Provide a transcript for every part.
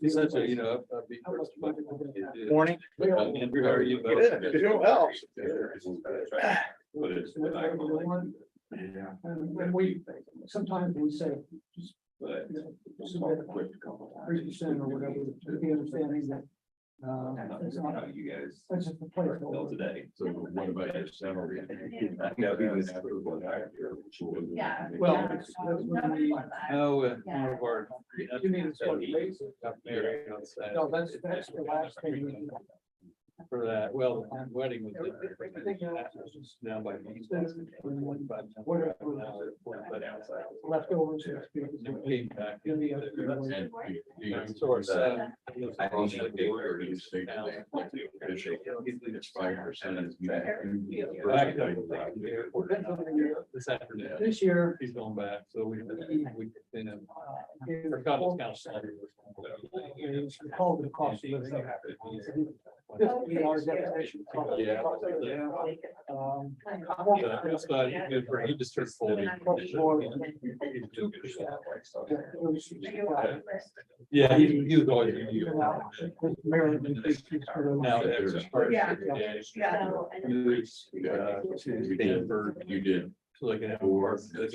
Such a, you know, upbeat person. Morning. Andrew, how are you? Doing well. And we, sometimes we say, just, you know, submit 3% or whatever, to the understanding that. It's not, You guys. that's just the placeholder. Today. So what about your salary? Yeah. Well, that's when we, Oh, one of our. you mean it's what it is? Got married on Saturday. No, that's the last thing. For that, well, the wedding was. I think Down by. leftovers. Then came back. In the other. So our son. It's 5%. This afternoon. This year, He's going back, so we, you know, our couple's kind of salary. it's called the cost of living. $50 definition. Yeah. It's not good for, he just turned 40. Yeah, he was always. Now. You did. So they can have. Four. They're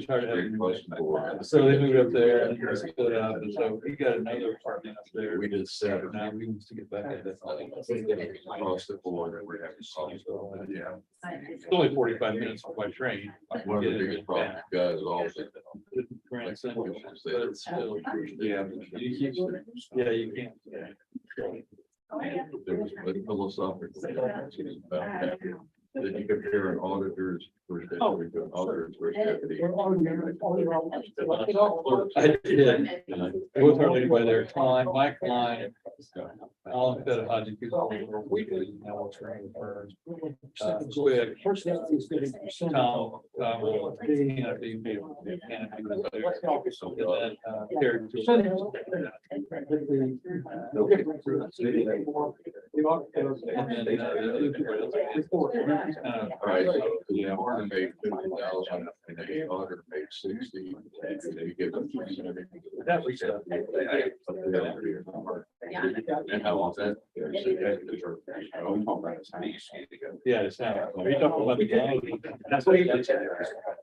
tired of having. So they moved up there and they're split up, and so he got another apartment up there. We did 7. Now he wants to get back at that. Across the board, we're having problems. Yeah. It's only 45 minutes by train. One of the biggest problems, guys, also. Grandson, but it's still, yeah, you can't. There was a philosophical. About that. Then you compare an auditor's first deputy to an auditor's first deputy. I did. It was hardly anybody there. Klein, Mike Klein. Alan Fed Hodgkin. Weekly. Now what's running for. Quick. First, that's good. Tom. Canopy. All right, so, you know, Warren made 50,000 and the auditor made 60. And they give them. And how long's that? Yeah, it's now. Are you talking about the game? That's what he did.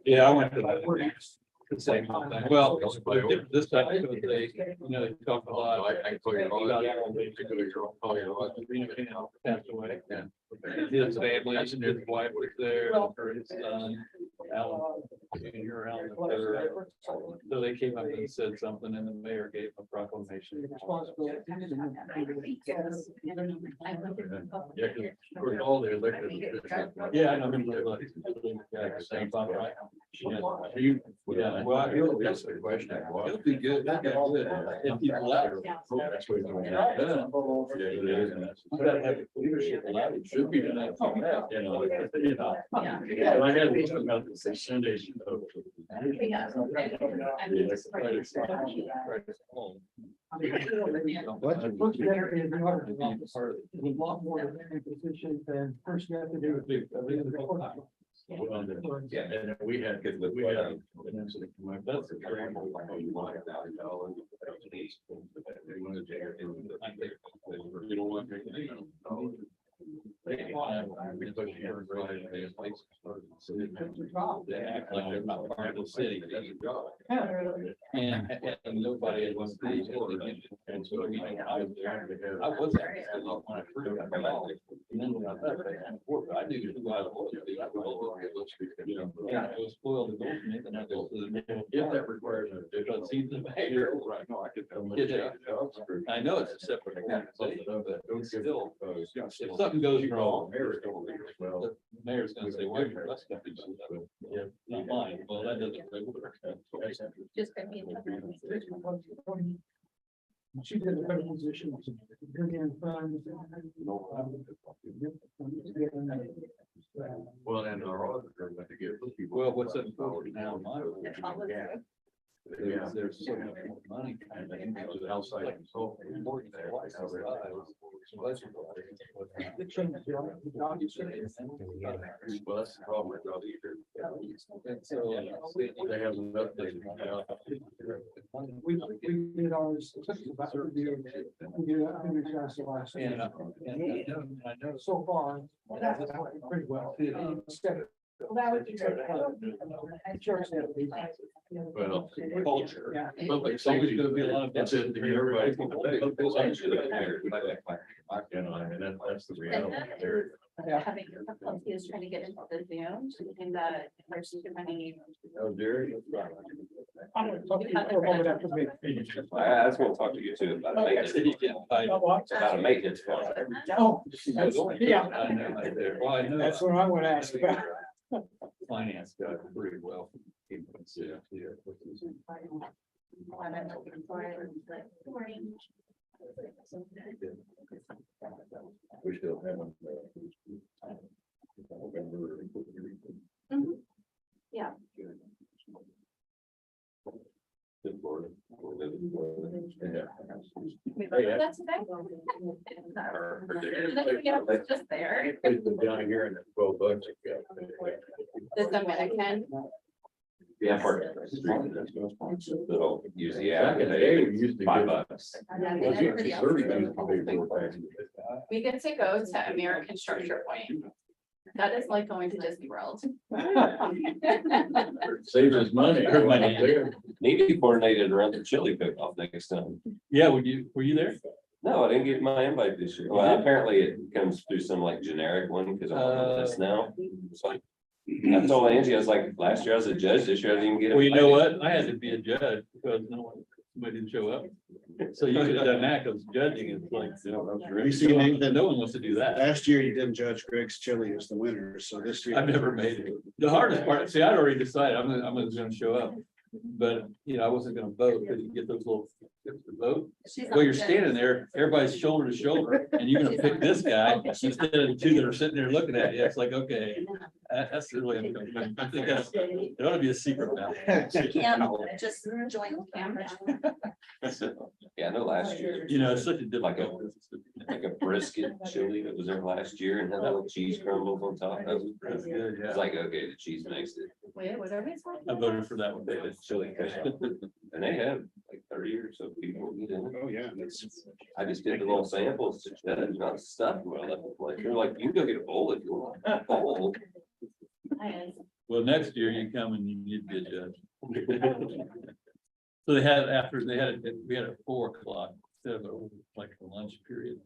Yeah, I went to that. The same thing. Well, this time, they, you know, they talk a lot. I call you all that. Passed away. His family, his wife was there, or his son, Alan, Junior, Alan the third. So they came up and said something, and the mayor gave a proclamation. Yeah, because all the elected officials. Yeah, I know. Same thought, right? Yeah, well, he'll be asked the question. It'll be good. That'd be good. If people left. That's what it's doing. Yeah, it is. Gotta have leadership allowed. It should be tonight. You know. Yeah. I had to talk about this Sundays. What's better in the auditor's office? There's a lot more positions than first you have to do. Yeah, and we had, that's a great. You don't want. They act like they're not part of the city. That's a job. And nobody had one. And so, you know, I was there. I was there. When I first got involved. And then when I left, I knew who I was. Yeah, it was spoiled to go from it, and I go to the. If that requires an additional. But see the mayor. Right, no, I could. I know it's a separate. Organization, but it's still, if something goes wrong, Well. the mayor's gonna say, why your bus company? Yeah, not mine. Well, that doesn't really work. Just for me. She did a better position. Well, and our auditor went to get. Well, what's that for now? Yeah. There's so much more money kind of thing. Outside control. Important there. Well, that's the problem with all these. They haven't updated. We did ours. It took us about a year. We did it, I think we got the last. And I know. So far, that's working pretty well. Well, that would be good. I'm sure it's gonna be. Well, Culture. Yeah. Public It's always safety, gonna be a lot of. that's it, everybody. You know, I mean, that's the reality there. Having difficulty is trying to get into the Zoom and there's too many. Oh, Jerry. I'm gonna talk to you for a moment after the meeting. I was gonna talk to you too about maintenance, about a maintenance fund. Oh, yeah, I know, right there. Well, I know. that's what I want to ask about. Finance guy pretty well. Yeah. We still haven't. Yeah. Good Lord. Yeah. That's okay. Just there. It's been down here in the 12 bucks. The Dominican. Yeah, for. They'll use the app, Back in the day, we they, used to $5. We get to go to American Structure Point. That is like going to Disney World. Saves us money. Everybody. Need to be coordinated around the chili cook-off next time. Yeah, were you there? No, I didn't get my invite this year. Well, apparently it comes through some like generic one, because I'm on this now. So I told Angie, I was like, last year I was a judge, this year I didn't even get. Well, you know invited. what? I had to be a judge because somebody didn't show up. So you could have done that because judging is like, You see, Nathan, no one wants to do that. last year you didn't judge Greg's chili as the winner, so this year. I've never made it. The hardest part, see, I'd already decided I'm gonna show up. But, I wasn't gonna vote because you get those little tips to vote. Well, you're standing there, everybody's shoulder to shoulder, and you're gonna pick this guy instead of the two that are sitting there looking at you. It's like, okay, that's really, I think it ought to be a secret now. Just join the camera. Yeah, I know last year. It's such a Like a, difficult. like a brisket chili that was there last year and had little cheese crumbles on top. That was That's pretty good, yeah. It's like, okay, the cheese makes it. Wait, what are we talking I about? voted for that one. It's chili cook-off. And they have like 30 or so people eat in it. Oh, yeah, that's. I just did the little samples, not stuff. Well, like, they're like, you can go get a bowl if you want. A bowl. Well, next year you come and you need to be a judge. So we had it at 4 o'clock instead of like a lunch period.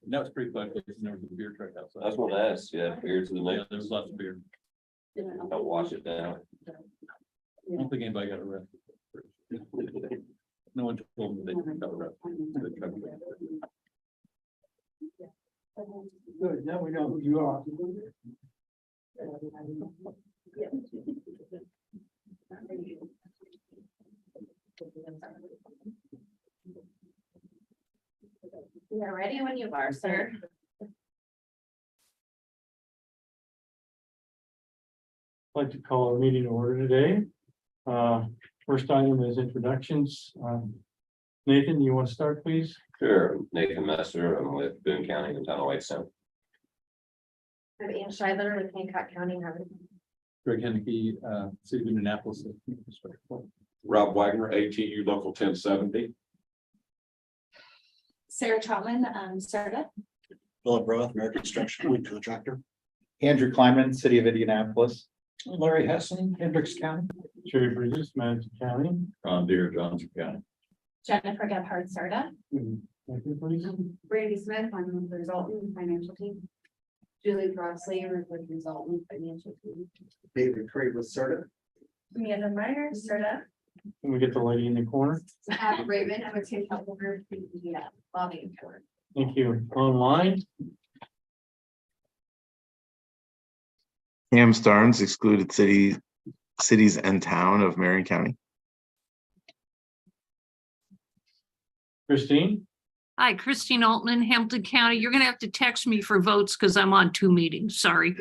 And that was pretty fun because there was a beer truck outside. That's what I asked. Yeah, beer to the Yeah, next. there was lots of beer. I'll wash it down. I don't think anybody got arrested. No one told me they got arrested. Good, now we know who you are. We are ready when you are, sir. I'd like to call a meeting to order today. First item is introductions. Nathan, you want to start, please? Sure, Nathan Messer, I'm with Boone County and Town of Whitestone. I'm Ann Schuyler with Hancock County. Greg Henneke, City of Indianapolis. Rob Wagner, ATU Local 1070. Sarah Troutman, CIRTA. Philip Roth, American Construction Point Contractor. Andrew Kleinman, City of Indianapolis. Larry Hessen, Hendricks County. Jerry Bridges, Madison County. Ron Deere, Johnson County. Jennifer Gebhardt, CIRTA. Thank you, please. Brandy Smith, I'm with the Resultant Financial Team. Julie Crossley, with the Resultant Financial Team. David Craig with CIRTA. Amanda Meyer, CIRTA. Can we get the lady in the corner? Raven, I'm with Tim Helper, yeah, Bobby. Thank you. Online, Cam Starnes, excluded cities and town of Marion County. Christine, Hi, Christine Altman, Hampton County. You're gonna have to text me for votes because I'm on 2 meetings. Sorry.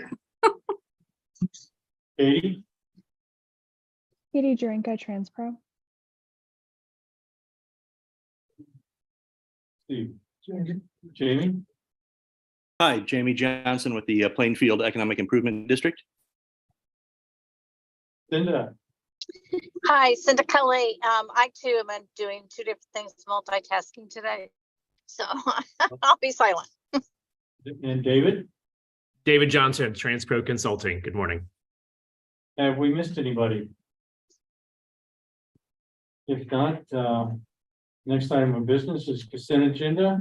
Katie, Katie Jurenka, Transpro. Steve. Jamie? Hi, Jamie Johnson with the Plainfield Economic Improvement District. Linda? Hi, Cinda Kelly. I too am doing two different things, multitasking today. So I'll be silent. And David? David Johnson, Transpro Consulting. Good morning. Have we missed anybody? If not, next item of business is consent agenda.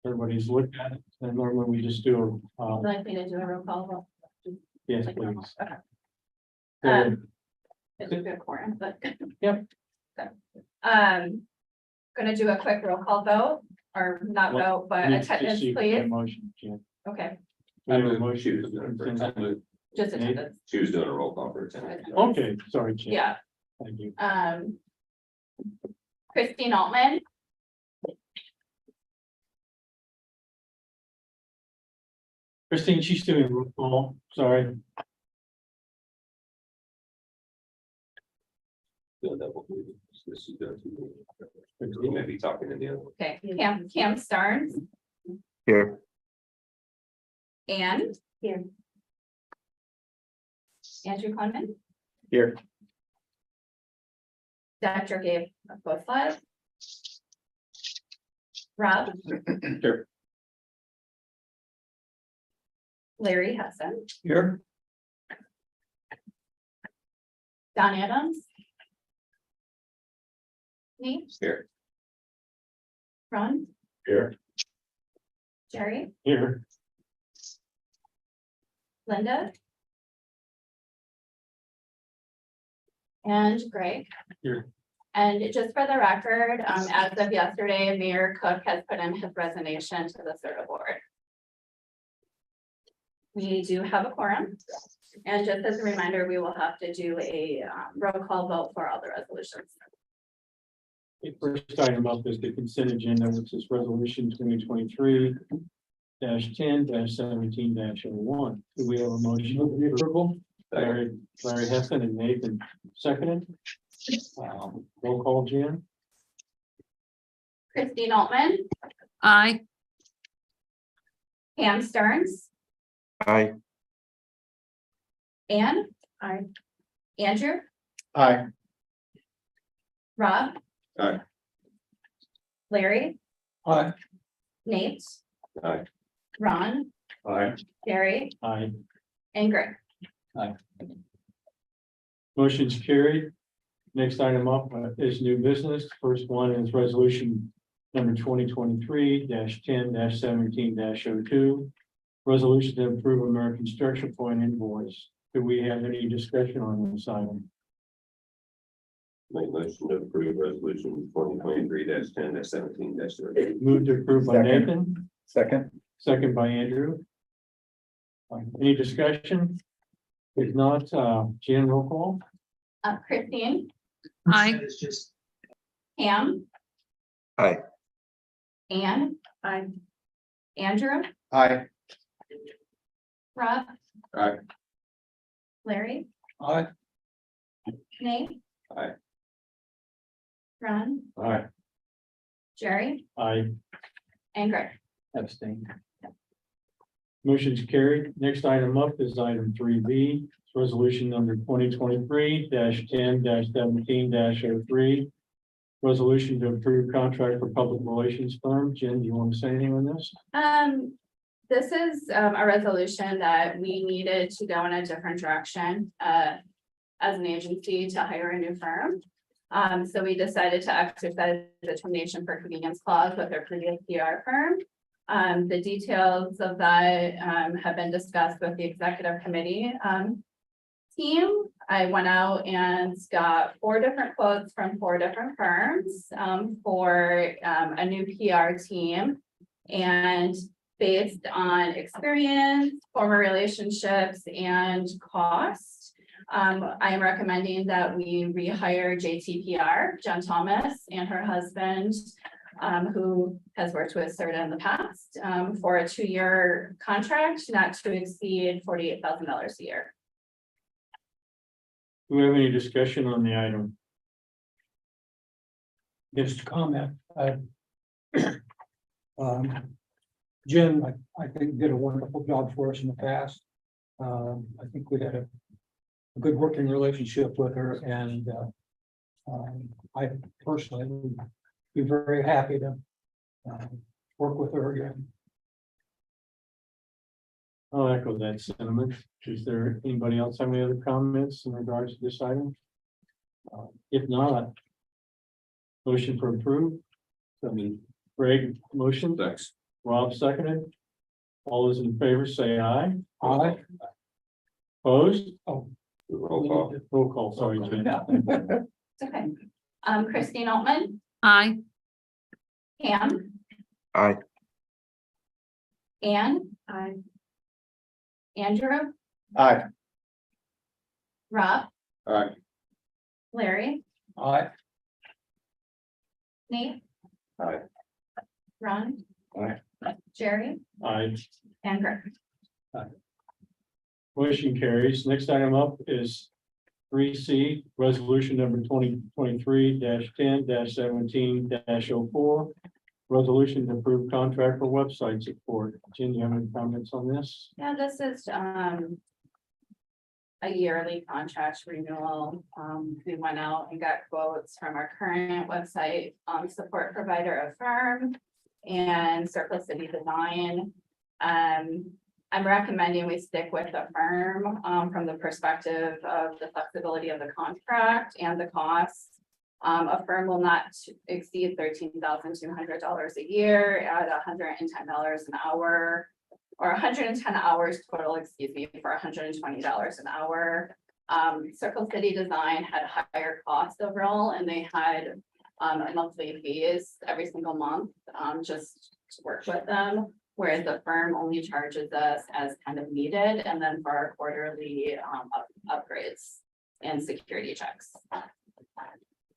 Everybody's looked at it, and normally we just do, Would you like me to do a roll call? yes, Like, please. okay. So, It's a good quorum, but. Yep. So, gonna do a quick roll call vote, or not Well, vote, but need to attendance, see the please. motion, Jen. Okay, We I have a moved, motion she was for doing, consent. I moved, just Nate? attendance, she was doing a roll call for attendance. Okay, sorry, Jen. yeah, Thank you. Christine Altman. Christine, she's doing a roll call, sorry. Doing double duty. This is doing two. We may be talking in the other. Okay, Cam Starnes Here. and Here. Andrew Conman, Here. Dr. Gabe Boflat. Rob. Here. Larry Hudson, Here. Don Adams. Nate, Here. Ron, Here. Jerry, Here. Linda. And Greg. Here. And just for the record, as of yesterday, Mayor Cook has put in his resignation to the CIRTA board. We do have a quorum. And just as a reminder, we will have to do a roll call vote for all the resolutions. The first item up is the consent agenda, which is resolution 2023 10 17 01. Do we have a motion of approval? Larry Hessen and Nathan seconded. Roll call, Jan. Christine Altman, Aye. Pam Stearns, Aye. Anne. Aye. Andrew, Aye. Rob. Aye. Larry, Aye. Nate. Aye. Ron, Aye. Jerry, Aye. and Greg. Motion's carried. Next item up is new business. First one is resolution number 2023 10 17 02. Resolution to approve American Structure Point invoice. Do we have any discussion on this item? Make motion to approve resolution 2023 10 17 -. Move to approve by Second. Nathan, Second. second by Andrew. Any discussion? If not, Jan, roll call. Christine, Aye. Pam, Aye. Anne. Aye. Andrew, Aye. Rob. Aye. Larry, Aye. Nate. Aye. Ron, Aye. Jerry, Aye. and Greg. Abstain. Motion's carried. Next item up is item 3B, resolution number 2023 10 17 03. Resolution to approve contract for public relations firm. Jen, do you want to say anything on this? This is a resolution that we needed to go in a different direction as an agency to hire a new firm. So we decided to exercise the termination for convenience clause with our previous PR firm. The details of that have been discussed with the executive committee team. I went out and got 4 different quotes from 4 different firms for a new PR team. And based on experience, former relationships, and cost, I am recommending that we rehire JTPR, Jen Thomas, and her husband, who has worked with CIRTA in the past, for a 2-year contract, not to exceed $48,000 a year. Do we have any discussion on the item? Just comment. Jen, I think did a wonderful job for us in the past. I think we had a good working relationship with her and I personally would be very happy to work with her again. I'll echo that sentiment. Is there anybody else have any other comments in regards to this item? If not, motion for approve. Greg, motion. Thanks. Rob seconded. All those in favor say aye. Aye. Opposed? Roll call. Sorry, Jen. It's okay. Christine Altman, Aye. Pam, Aye. Anne, Andrew, Aye. Rob, Aye. Larry, Aye. Nate. Aye. Ron. Aye. Jerry Aye. and Greg. Motion carries. Next item up is 3C, resolution number 2023-10-17-04. Resolution to approve contract for website support. Jen, you have any comments on this? Yeah, this is a yearly contract renewal. We went out and got quotes from our current website support provider Affirm and Circle City Design. I'm recommending we stick with Affirm from the perspective of the flexibility of the contract and the costs. Affirm will not exceed $13,200 a year at $110 an hour, or 110 hours total, excuse me, for $120 an hour. Circle City Design had higher costs overall, and they had monthly fees every single month just to work with them. Whereas the firm only charges us as kind of needed, and then for our quarterly upgrades and security checks.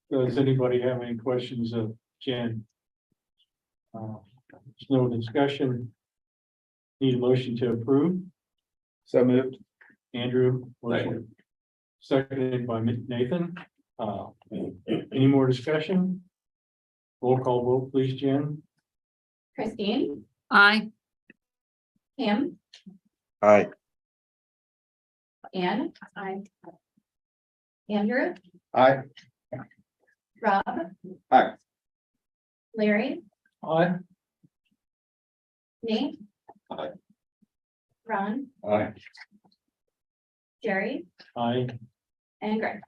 Does anybody have any questions of Jen? There's no discussion. Need a motion to approve. So moved. Andrew, motion seconded by Nathan. Any more discussion? Roll call vote, please, Jen. Christine, Aye. Pam, Aye. Anne, Andrew, Aye. Rob. Aye. Larry, Aye. Nate. Aye. Ron, Aye. Jerry Aye. and Greg.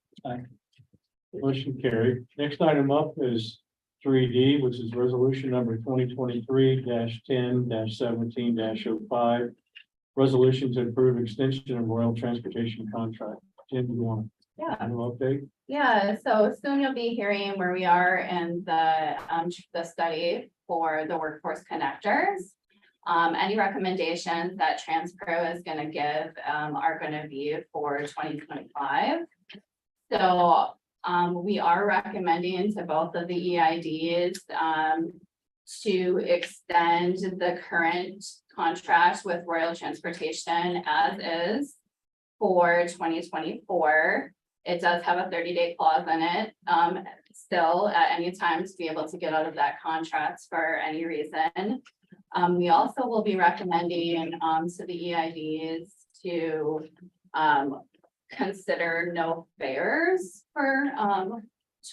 Motion carried. Next item up is 3D, which is resolution number 2023-10-17-05. Resolution to approve extension of Royal Transportation contract. Jen, do you want Yeah. to update? Yeah, so soon you'll be hearing where we are in the study for the workforce connectors. Any recommendations that Transpro is gonna give are gonna be for 2025. So we are recommending to both of the EIDs to extend the current contract with Royal Transportation as is for 2024. It does have a 30-day clause in it, still at any time to be able to get out of that contract for any reason. We also will be recommending to the EIDs to consider no fares for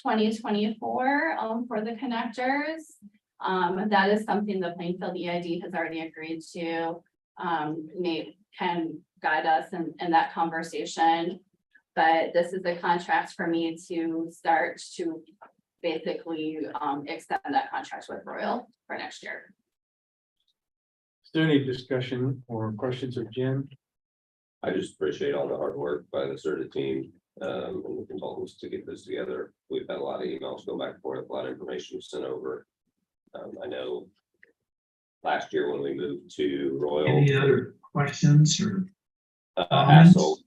2024 for the connectors. That is something the Plainfield EID has already agreed to. Nate can guide us in that conversation. But this is a contract for me to start to basically extend that contract with Royal for next year. Is there any discussion or questions of Jen? I just appreciate all the hard work by the CIRTA team and the consultants to get this together. We've had a lot of emails go back and forth, a lot of information sent over. I know last year when we moved to Royal. Any other questions or hassle.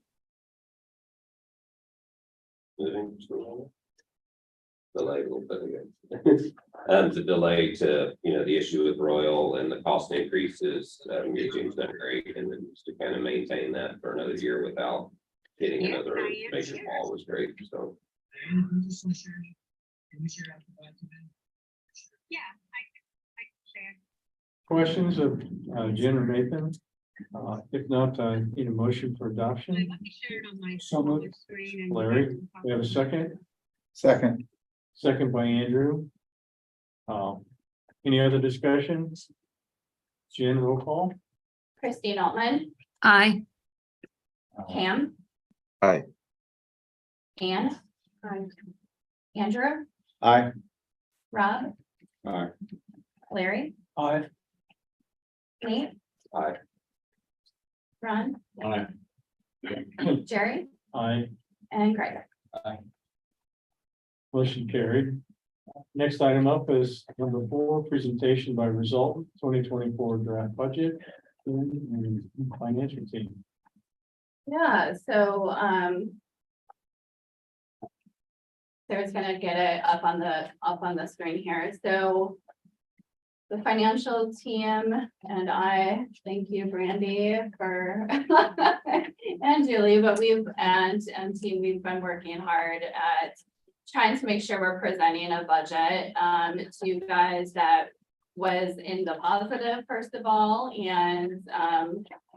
Delay a little bit again. To delay to, the issue with Royal and the cost increases, Eugene's done great, and then just to kind of maintain that for another year without hitting another major wall was great, so. Yeah, I can share. questions of Jen or Nathan? If not, I need a motion for adoption. So moved. Larry, we have a second? Second. Second by Andrew. Any other discussions? Jen, roll call? Christine Altman, Aye. Pam. Aye. Anne. Andrew, Aye. Rob, Aye. Larry, Aye. Nate. Aye. Ron, Aye. Jerry, Aye. and Greg. Motion carried. Next item up is number 4, presentation by result 2024 draft budget and financial team. Yeah, so, Sarah's gonna get it up on the screen here, so. The financial team and I, thank you, Brandy, for, and Julie, but and team, we've been working hard at trying to make sure we're presenting a budget, to you guys that was in the positive, first of all, and,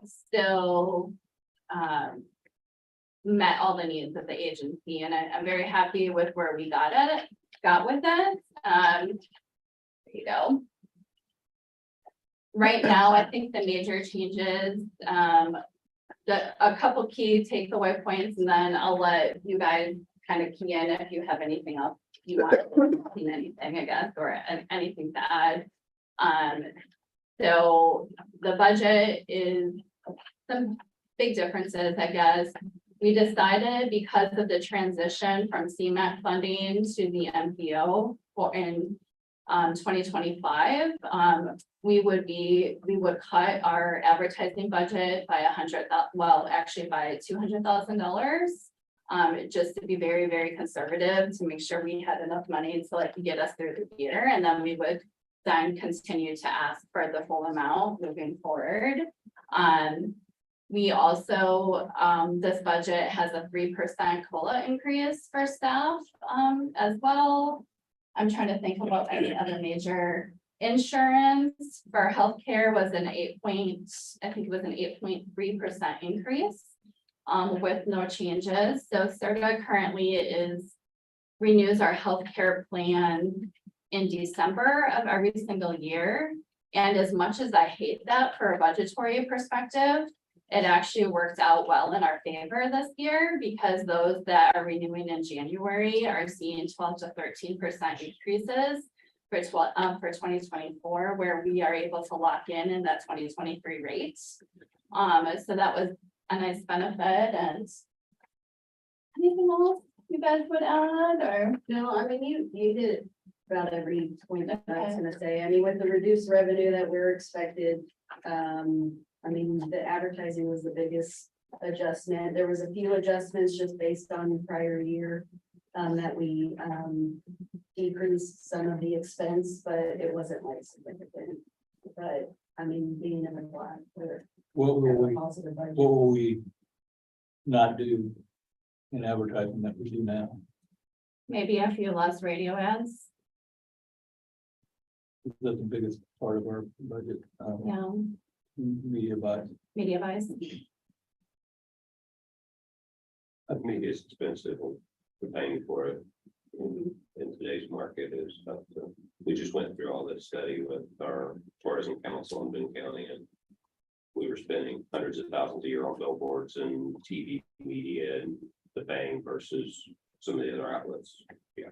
still, met all the needs of the agency, and I'm very happy with where we got with it. There you go. Right now, I think the major changes, a couple key takeaway points, and then I'll let you guys kind of key in if you have anything else you want, anything, I guess, or anything to add. So the budget is some big differences, I guess. We decided because of the transition from CMAQ funding to the MPO in 2025, we would cut our advertising budget by by $200,000. Just to be very, very conservative, to make sure we had enough money to get us through the year, and then we would then continue to ask for the full amount moving forward. We also, this budget has a 3% COLA increase for staff as well. I'm trying to think about any other major insurance for healthcare was an 8.3% increase with no changes. So CIRTA currently renews our healthcare plan in December of every single year. And as much as I hate that for a budgetary perspective, it actually worked out well in our favor this year, because those that are renewing in January are seeing 12 to 13% increases for 2024, where we are able to lock in that 2023 rates. So that was a nice benefit. And anything else you guys would add, or? No, I mean, you did about every point that I was gonna say. I mean, with the reduced revenue that we're expected, I mean, the advertising was the biggest adjustment. There was a few adjustments just based on prior year, that we, decreased some of the expense, but it wasn't like significant. But I mean, being in the black, we're What will we, positive. what will we not do in advertising that we do now? Maybe a few less radio ads. That's the biggest part of our budget. Yeah, Media buys. media buys. I mean, it's expensive, and the paying for it in today's market is tough. We just went through all this study with our tourism council in Boone County, and we were spending hundreds of thousands a year on billboards and TV media and the bang versus some of the other outlets. Yeah.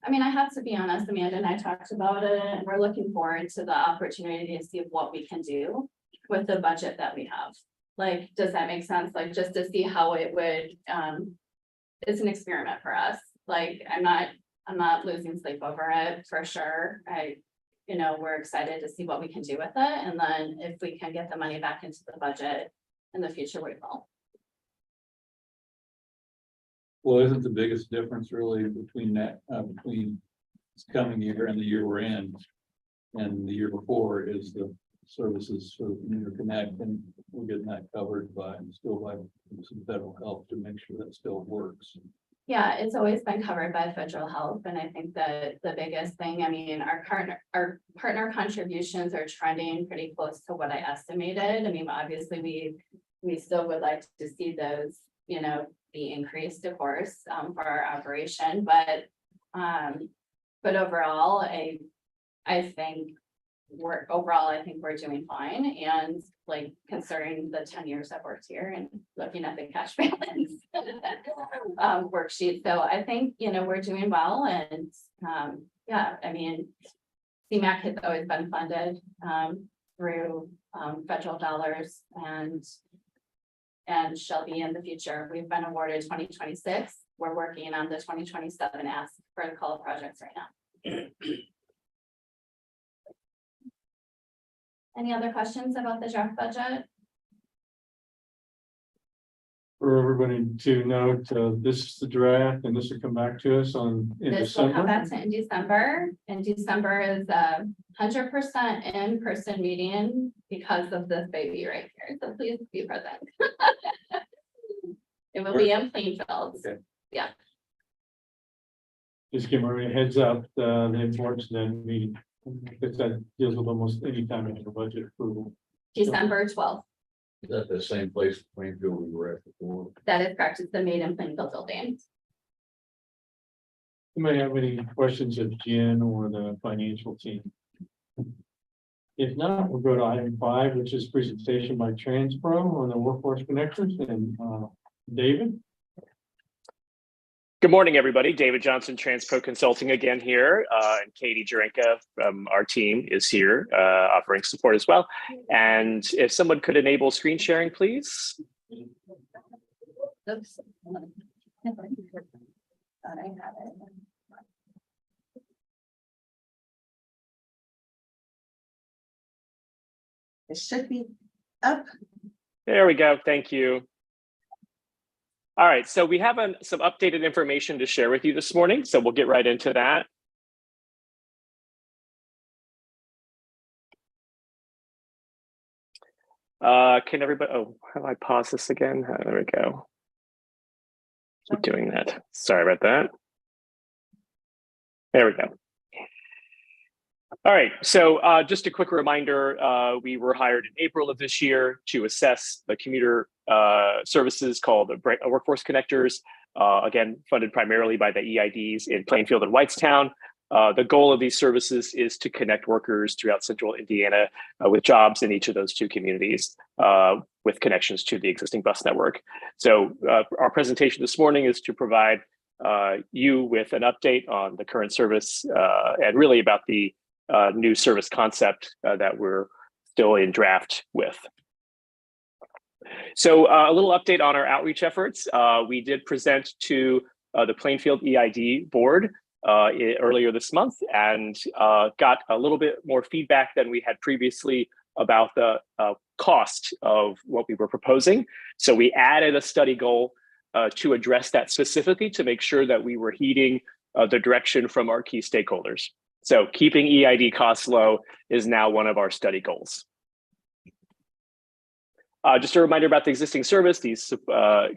I mean, I have to be honest, Amanda and I talked about it, and we're looking forward to the opportunity to see what we can do with the budget that we have. Like, does that make sense? Like, just to see how it would, it's an experiment for us. Like, I'm not losing sleep over it for sure. We're excited to see what we can do with it. And then if we can get the money back into the budget in the future, we will. Well, isn't the biggest difference really between this coming year and the year we're in and the year before is the services for interconnect, and we're getting that covered by some federal help to make sure that still works. Yeah, it's always been covered by federal health, and I think that the biggest thing, I mean, our partner contributions are trending pretty close to what I estimated. I mean, obviously, we still would like to see those, you know, be increased, of course, for our operation, but overall, I think we're doing fine, and like considering the 10 years I've worked here and looking at the cash balance worksheet. So I think, you know, we're doing well, and yeah, I mean, CMAQ has always been funded through federal dollars and shall be in the future. We've been awarded 2026. We're working on the 2027 ask for the call projects right now. Any other questions about the draft budget? For everybody to note, this is the draft and this will come back to us in This will come December. back to in December, and December is 100% in-person meeting because of this baby right here, so please be present. It will be in Plainfield. Okay. Yeah. Just give everybody a heads up, the importance of that meeting. Because that deals with almost any time in the budget approval. December 12th. Is that the same place Plainfield we were at before? That is correct. It's the Maiden Plainfield building. You may have any questions of Jen or the financial team. If not, we'll go to item 5, which is presentation by Transpro on the workforce connectors, and David. Good morning, everybody. David Johnson, Transpro Consulting again here, and Katie Jurenka from our team is here offering support as well. And if someone could enable screen sharing, please. Oops. Thought I had it. It should be up. There we go. Thank you. All right, so we have some updated information to share with you this morning, so we'll get right into that. Can everybody, oh, how do I pause this again? There we go. Keep doing that. Sorry about that. There we go. All right, so just a quick reminder, we were hired in April of this year to assess the commuter services called the Workforce Connectors, again, funded primarily by the EIDs in Plainfield and Whitestown. The goal of these services is to connect workers throughout central Indiana with jobs in each of those two communities with connections to the existing bus network. So our presentation this morning is to provide you with an update on the current service and really about the new service concept that we're still in draft with. So a little update on our outreach efforts. We did present to the Plainfield EID board earlier this month and got a little bit more feedback than we had previously about the cost of what we were proposing. So we added a study goal to address that specifically to make sure that we were heeding the direction from our key stakeholders. So keeping EID costs low is now one of our study goals. Just a reminder about the existing service. These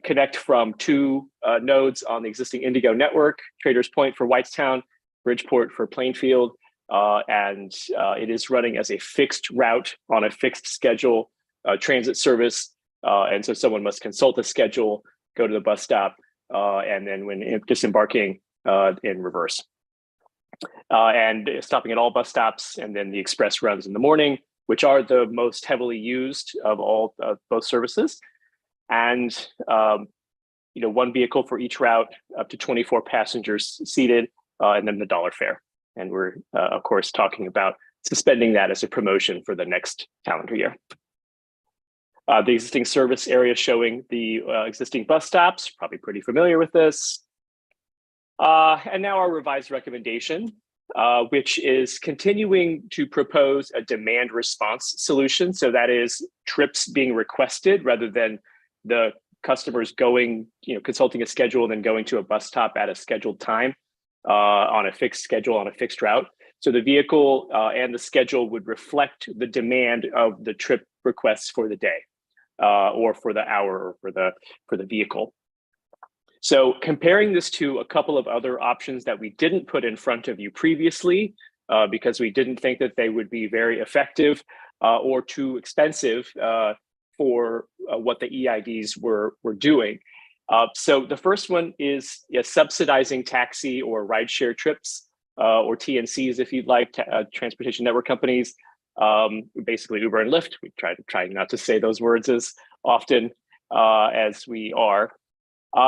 connect from 2 nodes on the existing Indigo network, Traders Point for Whitestown, Bridgeport for Plainfield, and it is running as a fixed route on a fixed schedule transit service. And so someone must consult the schedule, go to the bus stop, and then when disembarking in reverse. And stopping at all bus stops, and then the express runs in the morning, which are the most heavily used of all both services. And you know, 1 vehicle for each route, up to 24 passengers seated, and then the $1 fare. And we're of course talking about suspending that as a promotion for the next calendar year. The existing service area showing the existing bus stops, probably pretty familiar with this. And now our revised recommendation, which is continuing to propose a demand response solution. So that is trips being requested rather than the customers going, consulting a schedule and then going to a bus stop at a scheduled time on a fixed schedule on a fixed route. So the vehicle and the schedule would reflect the demand of the trip requests for the day or for the hour or for the vehicle. So comparing this to a couple of other options that we didn't put in front of you previously, because we didn't think that they would be very effective or too expensive for what the EIDs were doing. So the first one is subsidizing taxi or rideshare trips, or TNCs, if you'd like, transportation network companies, basically Uber and Lyft. We try not to say those words as often as we are.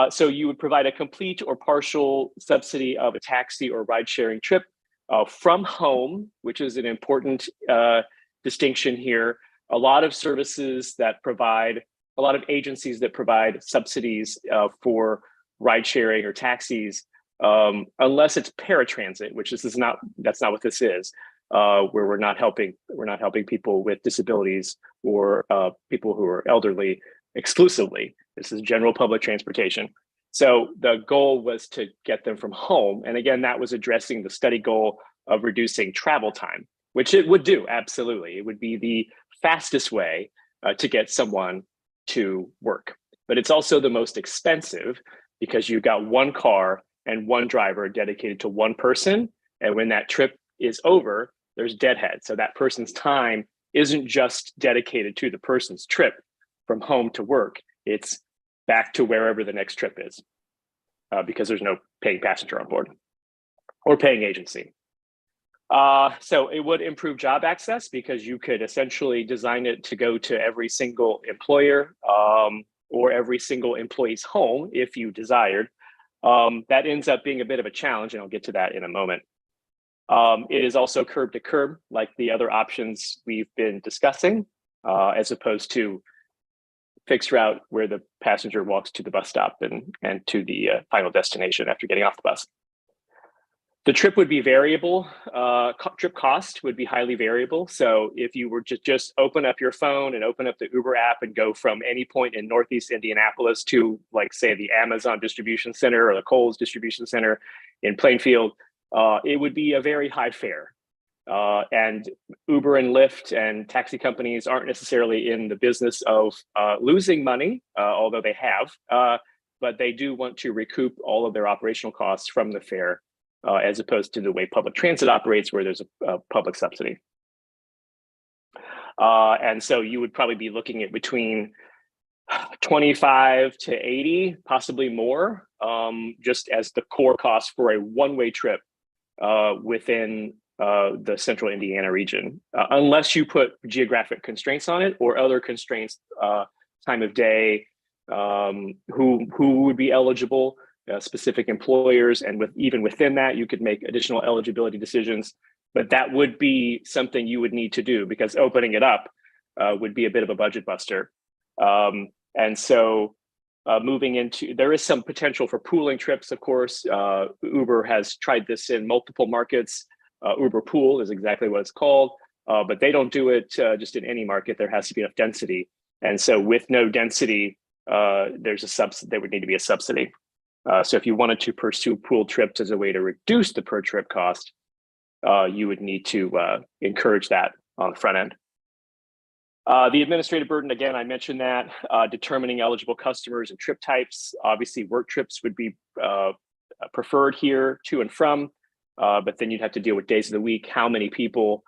So you would provide a complete or partial subsidy of a taxi or ride sharing trip from home, which is an important distinction here. A lot of services that provide, a lot of agencies that provide subsidies for ride sharing or taxis, unless it's paratransit, which this is not, that's not what this is, where we're not helping people with disabilities or people who are elderly exclusively. This is general public transportation. So the goal was to get them from home. And again, that was addressing the study goal of reducing travel time, which it would do, absolutely. It would be the fastest way to get someone to work. But it's also the most expensive because you've got one car and one driver dedicated to one person. And when that trip is over, there's deadhead. So that person's time isn't just dedicated to the person's trip from home to work. It's back to wherever the next trip is, because there's no paying passenger on board or paying agency. So it would improve job access because you could essentially design it to go to every single employer or every single employee's home if you desired. That ends up being a bit of a challenge, and I'll get to that in a moment. It is also curb to curb, like the other options we've been discussing, as opposed to fixed route where the passenger walks to the bus stop and to the final destination after getting off the bus. The trip would be variable. Trip cost would be highly variable. So if you were to just open up your phone and open up the Uber app and go from any point in Northeast Indianapolis to, like, say, the Amazon distribution center or the Kohl's distribution center in Plainfield, it would be a very high fare. And Uber and Lyft and taxi companies aren't necessarily in the business of losing money, although they have, but they do want to recoup all of their operational costs from the fare, as opposed to the way public transit operates, where there's a public subsidy. And so you would probably be looking at between 25 to 80, possibly more, just as the core cost for a one-way trip within the central Indiana region, unless you put geographic constraints on it or other constraints, time of day, who would be eligible, specific employers, and even within that, you could make additional eligibility decisions. But that would be something you would need to do because opening it up would be a bit of a budget buster. And so moving into, there is some potential for pooling trips, of course. Uber has tried this in multiple markets. Uber Pool is exactly what it's called, but they don't do it just in any market. There has to be enough density. And so with no density, there would need to be a subsidy. So if you wanted to pursue pool trips as a way to reduce the per trip cost, you would need to encourage that on the front end. The administrative burden, again, I mentioned that, determining eligible customers and trip types. Obviously, work trips would be preferred here to and from, but then you'd have to deal with days of the week, how many people,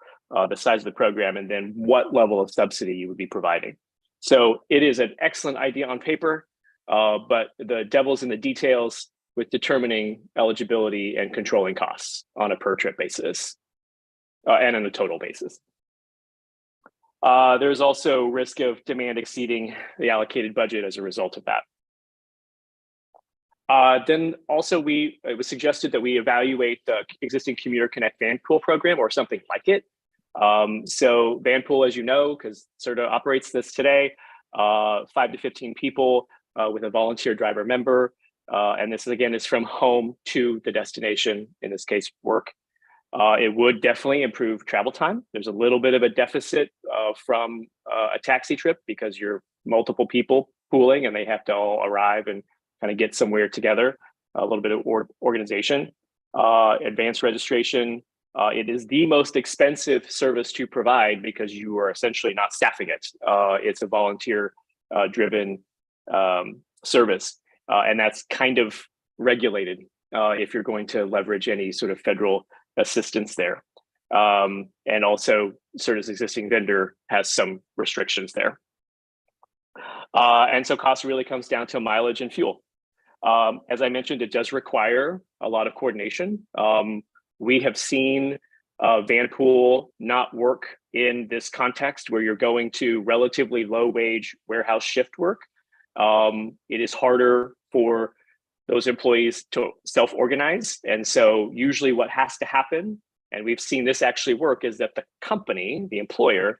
the size of the program, and then what level of subsidy you would be providing. So it is an excellent idea on paper, but the devil's in the details with determining eligibility and controlling costs on a per trip basis and on a total basis. There's also risk of demand exceeding the allocated budget as a result of that. Then also it was suggested that we evaluate the existing Commuter Connect van pool program or something like it. So van pool, as you know, because CIRTA operates this today, 5 to 15 people with a volunteer driver member. And this is from home to the destination, in this case, work. It would definitely improve travel time. There's a little bit of a deficit from a taxi trip because you're multiple people pooling and they have to all arrive and kind of get somewhere together, a little bit of organization. Advanced registration, it is the most expensive service to provide because you are essentially not staffing it. It's a volunteer driven service. And that's kind of regulated if you're going to leverage any sort of federal assistance there. And also CIRTA's existing vendor has some restrictions there. And so cost really comes down to mileage and fuel. As I mentioned, it does require a lot of coordination. We have seen Vanpool not work in this context where you're going to relatively low wage warehouse shift work. It is harder for those employees to self-organize. And so usually what has to happen, and we've seen this actually work, is that the company, the employer,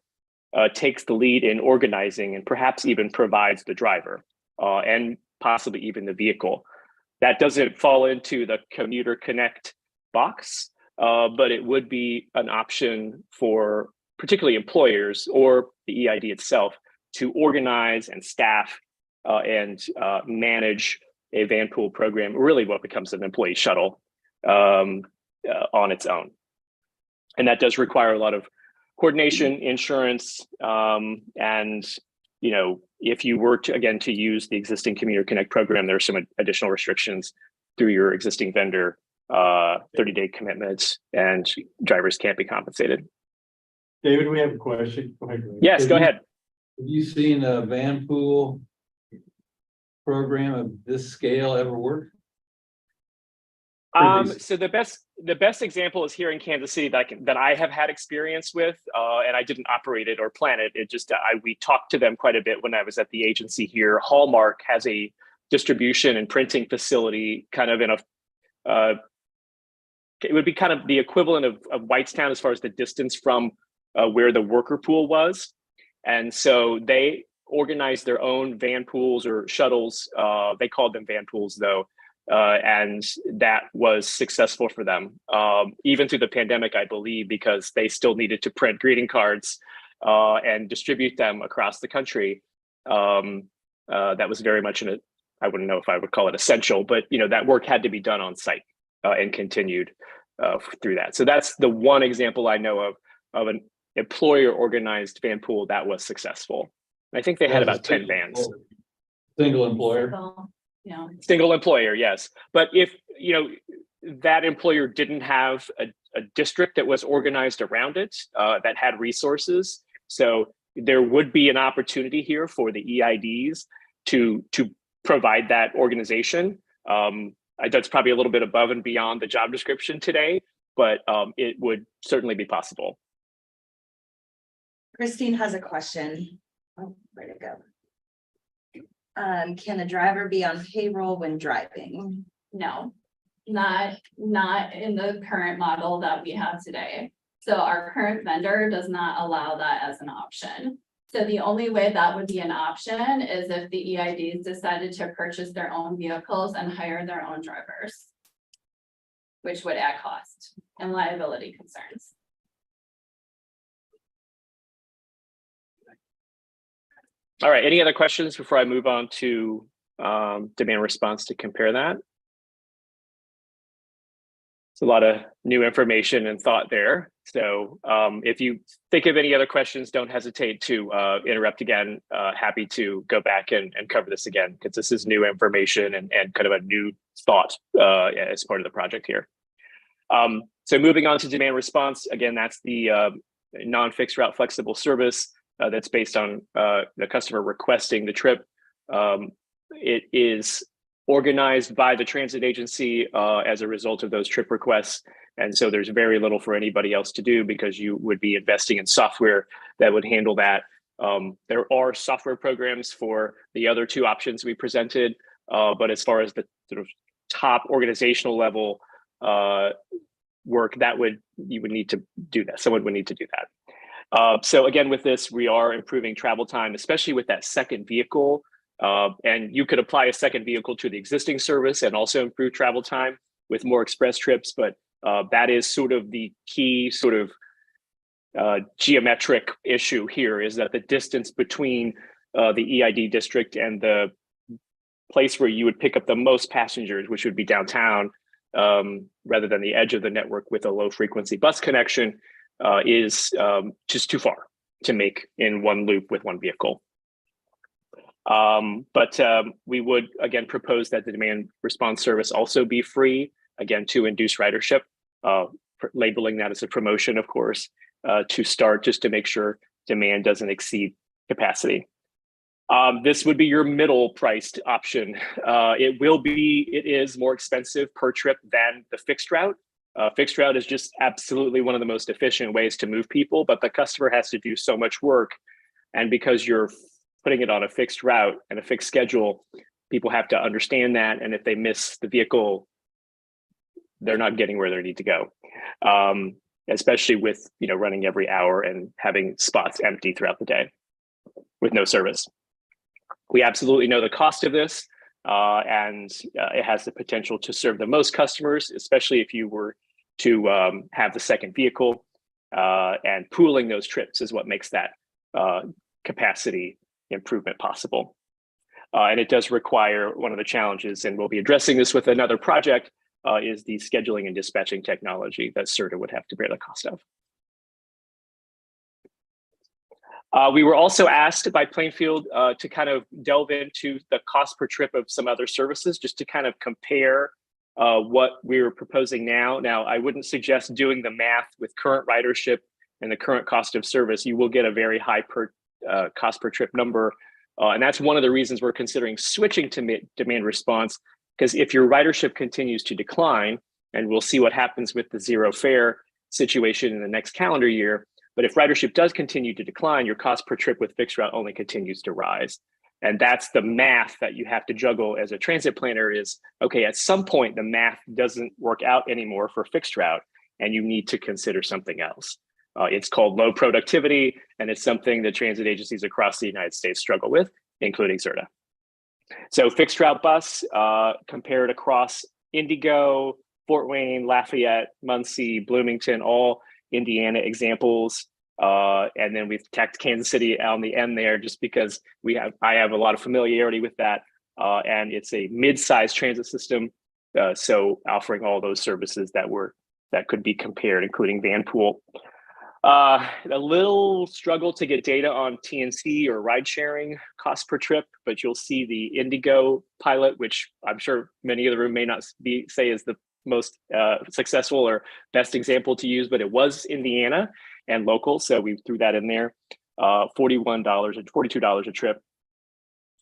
takes the lead in organizing and perhaps even provides the driver and possibly even the vehicle. That doesn't fall into the Commuter Connect box, but it would be an option for particularly employers or the EID itself to organize and staff and manage a Vanpool program, really what becomes an employee shuttle on its own. And that does require a lot of coordination, insurance, and if you were to, again, to use the existing Commuter Connect program, there are some additional restrictions through your existing vendor, 30-day commitments, and drivers can't be compensated. David, we have a question. Go ahead. Yes, go ahead. Have you seen a Vanpool program of this scale ever work? So the best example is here in Kansas City that I have had experience with, and I didn't operate it or plan it. It just we talked to them quite a bit when I was at the agency here. Hallmark has a distribution and printing facility, kind of in a. It would be kind of the equivalent of Whitestown as far as the distance from where the worker pool was, and so they organized their own van pools or shuttles. They called them van pools though. And that was successful for them, even through the pandemic, I believe, because they still needed to print greeting cards and distribute them across the country. That was very much I wouldn't know if I would call it essential, but that work had to be done on site and continued through that. So that's the one example I know of an employer organized van pool that was successful. I think they had about 10 vans. Single employer. Yeah. Single employer, yes. But if that employer didn't have a district that was organized around it, that had resources, so there would be an opportunity here for the EIDs to provide that organization. That's probably a little bit above and beyond the job description today, but it would certainly be possible. Christine has a question. Oh, where'd it go? Can a driver be on payroll when driving? No, not in the current model that we have today. So our current vendor does not allow that as an option. So the only way that would be an option is if the EIDs decided to purchase their own vehicles and hire their own drivers, which would add cost and liability concerns. All right, any other questions before I move on to demand response to compare that? It's a lot of new information and thought there. So if you think of any other questions, don't hesitate to interrupt again. Happy to go back and cover this again, because this is new information and kind of a new thought as part of the project here. So moving on to demand response, again, that's the non-fixed route flexible service that's based on the customer requesting the trip. It is organized by the transit agency as a result of those trip requests. And so there's very little for anybody else to do, because you would be investing in software that would handle that. There are software programs for the other two options we presented, but as far as the sort of top organizational level work, you would need to do that. Someone would need to do that. So again, with this, we are improving travel time, especially with that second vehicle. And you could apply a second vehicle to the existing service and also improve travel time with more express trips. But that is sort of the key sort of geometric issue here, is that the distance between the EID district and the place where you would pick up the most passengers, which would be downtown, rather than the edge of the network with a low frequency bus connection, is just too far to make in one loop with one vehicle. But we would again propose that the demand response service also be free, again, to induce ridership, labeling that as a promotion, of course, to start just to make sure demand doesn't exceed capacity. This would be your middle priced option. It is more expensive per trip than the fixed route. Fixed route is just absolutely one of the most efficient ways to move people, but the customer has to do so much work. And because you're putting it on a fixed route and a fixed schedule, people have to understand that. And if they miss the vehicle, they're not getting where they need to go. Especially with running every hour and having spots empty throughout the day with no service. We absolutely know the cost of this, and it has the potential to serve the most customers, especially if you were to have the second vehicle, and pooling those trips is what makes that capacity improvement possible. And it does require one of the challenges, and we'll be addressing this with another project, is the scheduling and dispatching technology that CIRTA would have to bear the cost of. We were also asked by Plainfield to kind of delve into the cost per trip of some other services, just to kind of compare what we're proposing now. Now, I wouldn't suggest doing the math with current ridership and the current cost of service. You will get a very high cost per trip number. And that's one of the reasons we're considering switching to demand response, because if your ridership continues to decline, and we'll see what happens with the zero fare situation in the next calendar year, but if ridership does continue to decline, your cost per trip with fixed route only continues to rise. And that's the math that you have to juggle as a transit planner is, okay, at some point, the math doesn't work out anymore for fixed route, and you need to consider something else. It's called low productivity, and it's something that transit agencies across the United States struggle with, including CIRTA. So fixed route bus compared across Indigo, Fort Wayne, Lafayette, Muncie, Bloomington, all Indiana examples. And then we've tacked Kansas City on the end there just because I have a lot of familiarity with that. And it's a mid-sized transit system. So offering all those services that could be compared, including van pool. A little struggle to get data on TNC or ride sharing cost per trip, but you'll see the Indigo pilot, which I'm sure many of the room may not say is the most successful or best example to use, but it was Indiana and local. So we threw that in there, $41 and $42 a trip.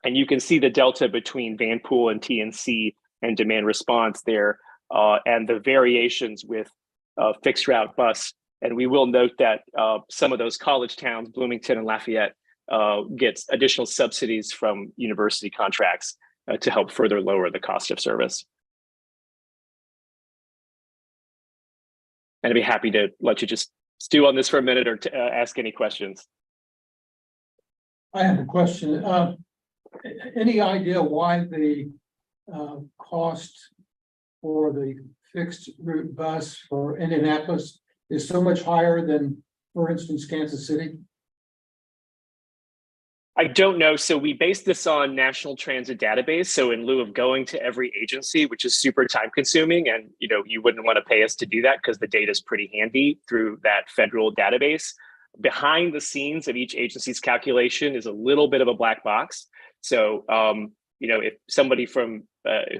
And you can see the delta between van pool and TNC and demand response there, and the variations with fixed route bus. And we will note that some of those college towns, Bloomington and Lafayette, gets additional subsidies from university contracts to help further lower the cost of service. And I'd be happy to let you just stew on this for a minute or ask any questions. I have a question. Any idea why the cost for the fixed route bus for Indianapolis is so much higher than, for instance, Kansas City? I don't know. So we based this on National Transit Database. So in lieu of going to every agency, which is super time consuming, and you wouldn't want to pay us to do that because the data is pretty handy through that federal database. Behind the scenes of each agency's calculation is a little bit of a black box. So if somebody from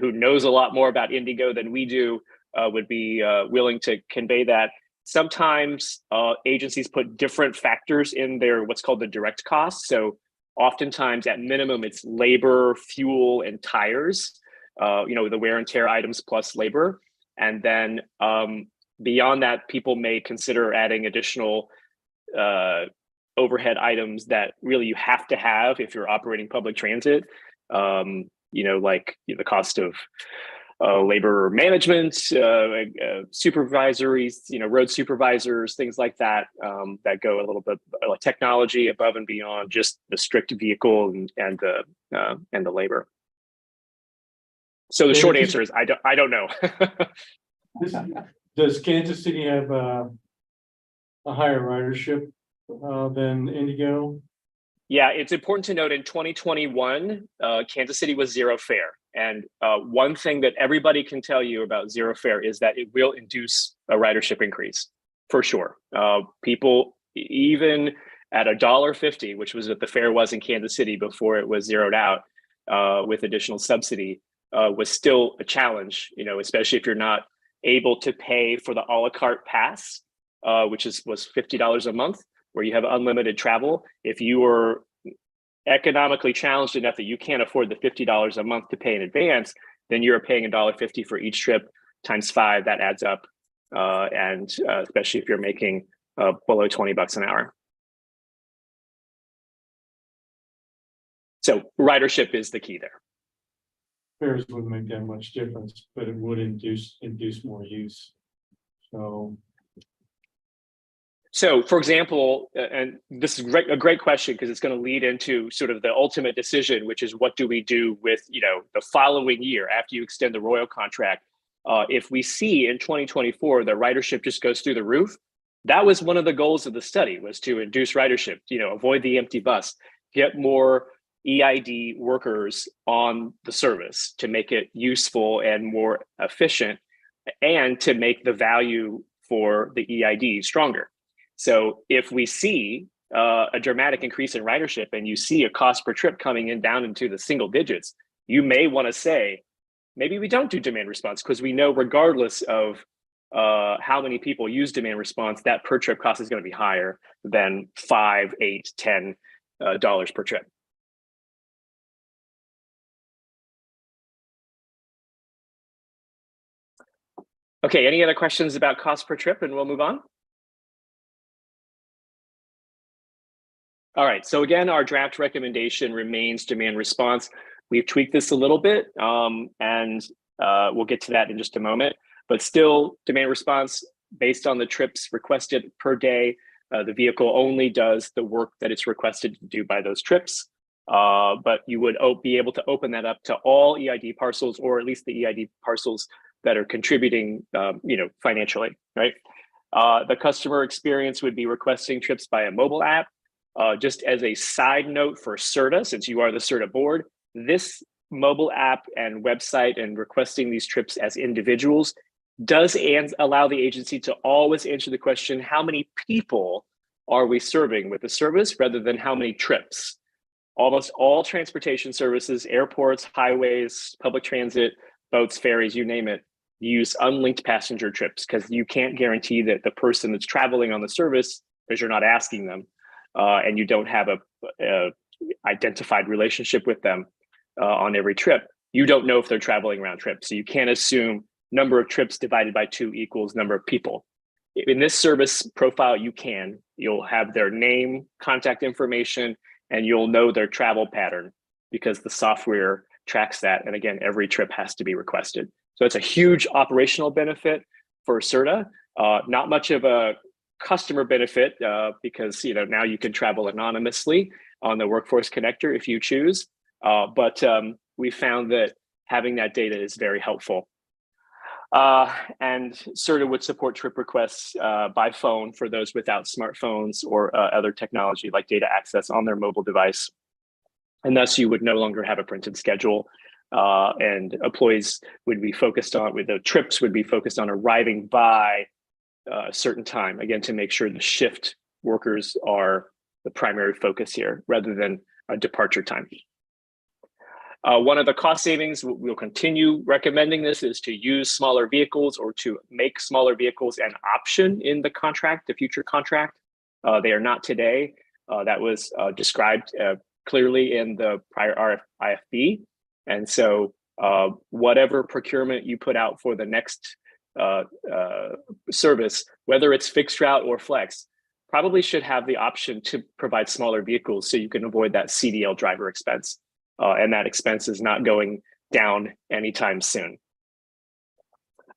who knows a lot more about Indigo than we do would be willing to convey that. Sometimes agencies put different factors in their what's called the direct cost. So oftentimes at minimum, it's labor, fuel, and tires, the wear and tear items plus labor. And then beyond that, people may consider adding additional overhead items that really you have to have if you're operating public transit, like the cost of labor management, supervisories, road supervisors, things like that, that go a little bit technology above and beyond just the strict vehicle and the labor. So the short answer is I don't know. Does Kansas City have a higher ridership than Indigo? Yeah, it's important to note in 2021, Kansas City was zero fare. And one thing that everybody can tell you about zero fare is that it will induce a ridership increase, for sure. People, even at $1.50, which was what the fare was in Kansas City before it was zeroed out with additional subsidy, was still a challenge, especially if you're not able to pay for the a la carte pass, which was $50 a month, where you have unlimited travel. If you were economically challenged enough that you can't afford the $50 a month to pay in advance, then you're paying $1.50 for each trip times 5. That adds up, and especially if you're making below $20 an hour. So ridership is the key there. Fares wouldn't make that much difference, but it would induce more use. So for example, and this is a great question, because it's going to lead into sort of the ultimate decision, which is what do we do with, the following year after you extend the Royal contract? If we see in 2024 the ridership just goes through the roof, that was one of the goals of the study, was to induce ridership, avoid the empty bus, get more EID workers on the service to make it useful and more efficient, and to make the value for the EID stronger. So if we see a dramatic increase in ridership and you see a cost per trip coming in down into the single digits, you may want to say, maybe we don't do demand response, because we know regardless of how many people use demand response, that per trip cost is going to be higher than $5, $8, $10 per trip. Okay, any other questions about cost per trip, and we'll move on? All right, so again, our draft recommendation remains demand response. We've tweaked this a little bit, and we'll get to that in just a moment, but still demand response based on the trips requested per day. The vehicle only does the work that it's requested to do by those trips, but you would be able to open that up to all EID parcels, or at least the EID parcels that are contributing, financially, right? The customer experience would be requesting trips by a mobile app. Just as a side note for CIRTA, since you are the CIRTA board, this mobile app and website and requesting these trips as individuals does allow the agency to always answer the question, how many people are we serving with the service, rather than how many trips? Almost all transportation services, airports, highways, public transit, boats, ferries, you name it, use unlinked passenger trips, because you can't guarantee that the person that's traveling on the service, because you're not asking them, and you don't have a identified relationship with them on every trip, you don't know if they're traveling round trip. So you can't assume number of trips divided by 2 equals number of people. In this service profile, you'll have their name, contact information, and you'll know their travel pattern, because the software tracks that. And again, every trip has to be requested. So it's a huge operational benefit for CIRTA, not much of a customer benefit, because now you can travel anonymously on the Workforce Connector if you choose. But we found that having that data is very helpful. And CIRTA would support trip requests by phone for those without smartphones or other technology like data access on their mobile device. And thus you would no longer have a printed schedule, and employees would be focused on, the trips would be focused on arriving by a certain time, again, to make sure the shift workers are the primary focus here, rather than a departure time. One of the cost savings, we'll continue recommending this, is to use smaller vehicles, or to make smaller vehicles an option in the contract, the future contract. They are not today. That was described clearly in the prior IFB. And so whatever procurement you put out for the next service, whether it's fixed route or flex, probably should have the option to provide smaller vehicles, so you can avoid that CDL driver expense. And that expense is not going down anytime soon.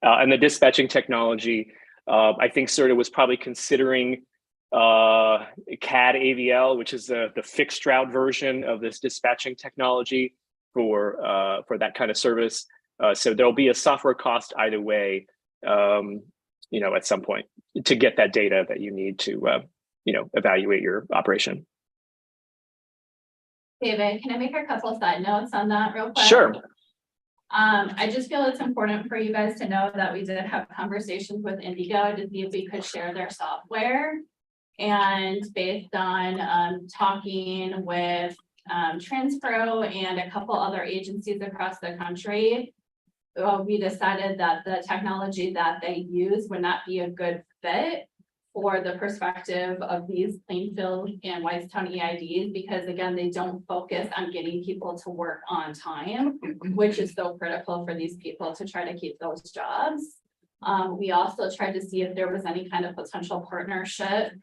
And the dispatching technology, I think CIRTA was probably considering CAD AVL, which is the fixed route version of this dispatching technology for that kind of service. So there'll be a software cost either way, at some point, to get that data that you need to, evaluate your operation. David, can I make a couple of side notes on that real quick? Sure. I just feel it's important for you guys to know that we did have conversations with Indigo to see if we could share their software. And based on talking with Transpro and a couple other agencies across the country, we decided that the technology that they use would not be a good fit for the perspective of these Plainfield and Whitestown EIDs, because again, they don't focus on getting people to work on time, which is so critical for these people to try to keep those jobs. We also tried to see if there was any kind of potential partnership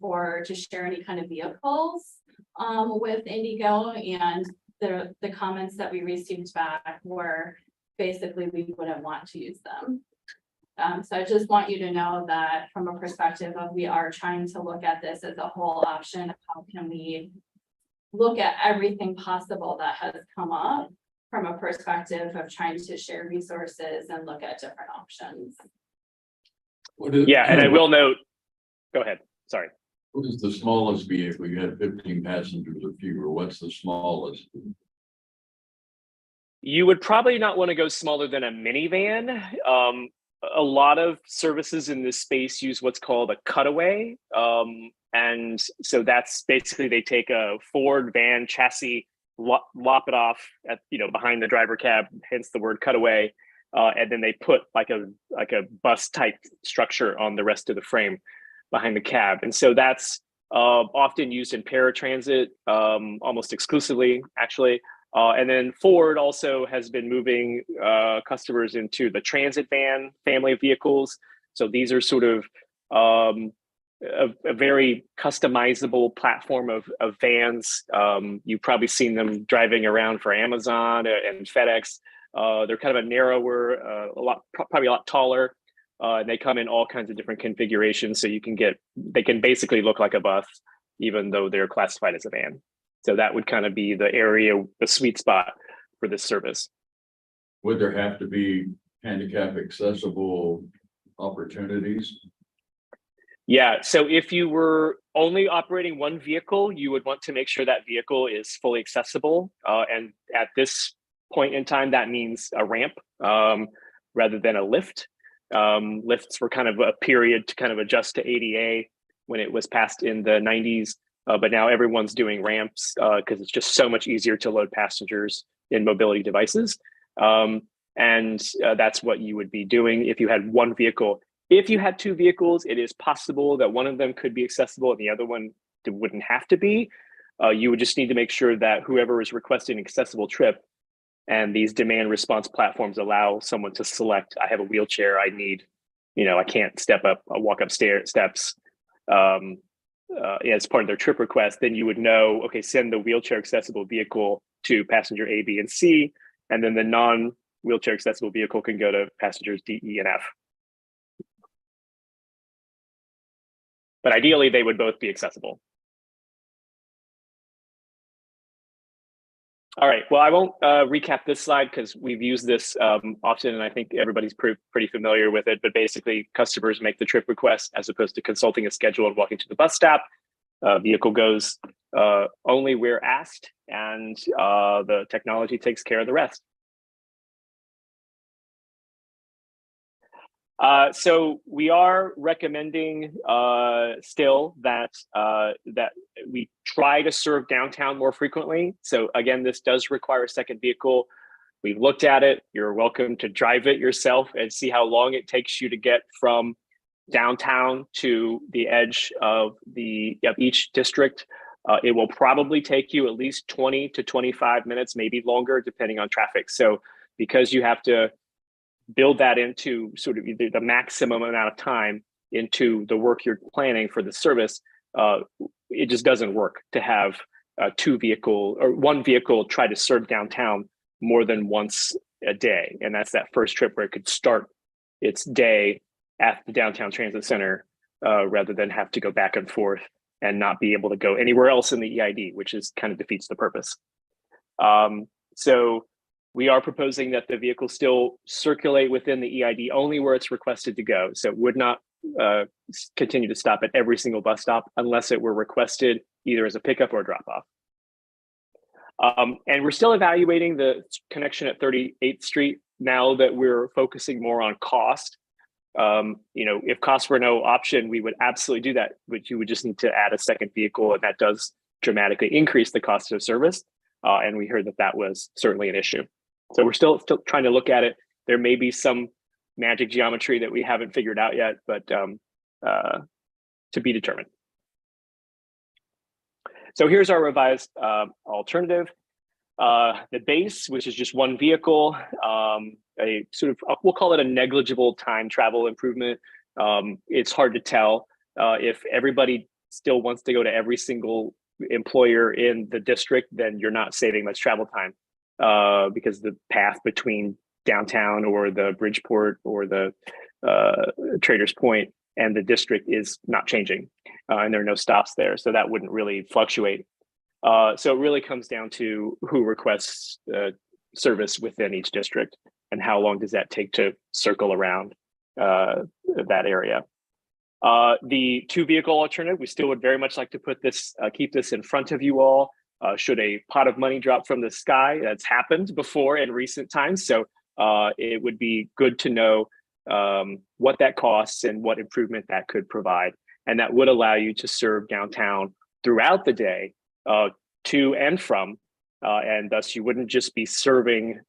for to share any kind of vehicles with Indigo, and the comments that we received back were basically we wouldn't want to use them. So I just want you to know that from a perspective of we are trying to look at this as a whole option. How can we look at everything possible that has come up from a perspective of trying to share resources and look at different options. Yeah, and I will note, go ahead, sorry. What is the smallest vehicle? You had 15 passengers or fewer. What's the smallest? You would probably not want to go smaller than a minivan. A lot of services in this space use what's called a cutaway. And so that's basically they take a Ford van chassis, lop it off at, behind the driver cab, hence the word cutaway. And then they put like a bus type structure on the rest of the frame behind the cab. And so that's often used in paratransit, almost exclusively, actually. And then Ford also has been moving customers into the transit van family of vehicles. So these are sort of a very customizable platform of vans. You've probably seen them driving around for Amazon and FedEx. They're kind of a narrower, probably a lot taller. And they come in all kinds of different configurations. So they can basically look like a bus, even though they're classified as a van. So that would kind of be the area, the sweet spot for this service. Would there have to be handicap accessible opportunities? Yeah, so if you were only operating one vehicle, you would want to make sure that vehicle is fully accessible. And at this point in time, that means a ramp rather than a lift. Lifts were kind of a period to kind of adjust to ADA when it was passed in the 90s. But now everyone's doing ramps because it's just so much easier to load passengers in mobility devices. And that's what you would be doing if you had one vehicle. If you had two vehicles, it is possible that one of them could be accessible and the other one wouldn't have to be. You would just need to make sure that whoever is requesting an accessible trip and these demand response platforms allow someone to select, I have a wheelchair, I need, I can't walk up steps. As part of their trip request, then you would know, okay, send the wheelchair accessible vehicle to passenger A, B, and C, and then the non-wheelchair accessible vehicle can go to passengers D, E, and F. But ideally, they would both be accessible. All right, well, I won't recap this slide because we've used this often and I think everybody's pretty familiar with it, but basically customers make the trip request as opposed to consulting a schedule and walking to the bus stop. Vehicle goes only where asked and the technology takes care of the rest. So we are recommending still that we try to serve downtown more frequently. So again, this does require a second vehicle. We've looked at it. You're welcome to drive it yourself and see how long it takes you to get from downtown to the edge of each district. It will probably take you at least 20 to 25 minutes, maybe longer, depending on traffic. So because you have to build that into sort of the maximum amount of time into the work you're planning for the service, it just doesn't work to have one vehicle try to serve downtown more than once a day. And that's that first trip where it could start its day at the downtown transit center rather than have to go back and forth and not be able to go anywhere else in the EID, which is kind of defeats the purpose. So we are proposing that the vehicle still circulate within the EID only where it's requested to go. So it would not continue to stop at every single bus stop unless it were requested either as a pickup or a drop off. And we're still evaluating the connection at 38th Street now that we're focusing more on cost. if cost were no option, we would absolutely do that, but you would just need to add a second vehicle, and that does dramatically increase the cost of service. And we heard that that was certainly an issue. So we're still trying to look at it. There may be some magic geometry that we haven't figured out yet, but to be determined. So here's our revised alternative. The base, which is just one vehicle, a sort of, we'll call it a negligible time travel improvement. It's hard to tell if everybody still wants to go to every single employer in the district, then you're not saving much travel time because the path between downtown or the Bridgeport or the Traders Point and the district is not changing, and there are no stops there, so that wouldn't really fluctuate. So it really comes down to who requests service within each district and how long does that take to circle around that area. The two vehicle alternative, we still would very much like to put this, keep this in front of you all. Should a pot of money drop from the sky, that's happened before in recent times. So it would be good to know what that costs and what improvement that could provide. And that would allow you to serve downtown throughout the day, to and from, and thus you wouldn't just be serving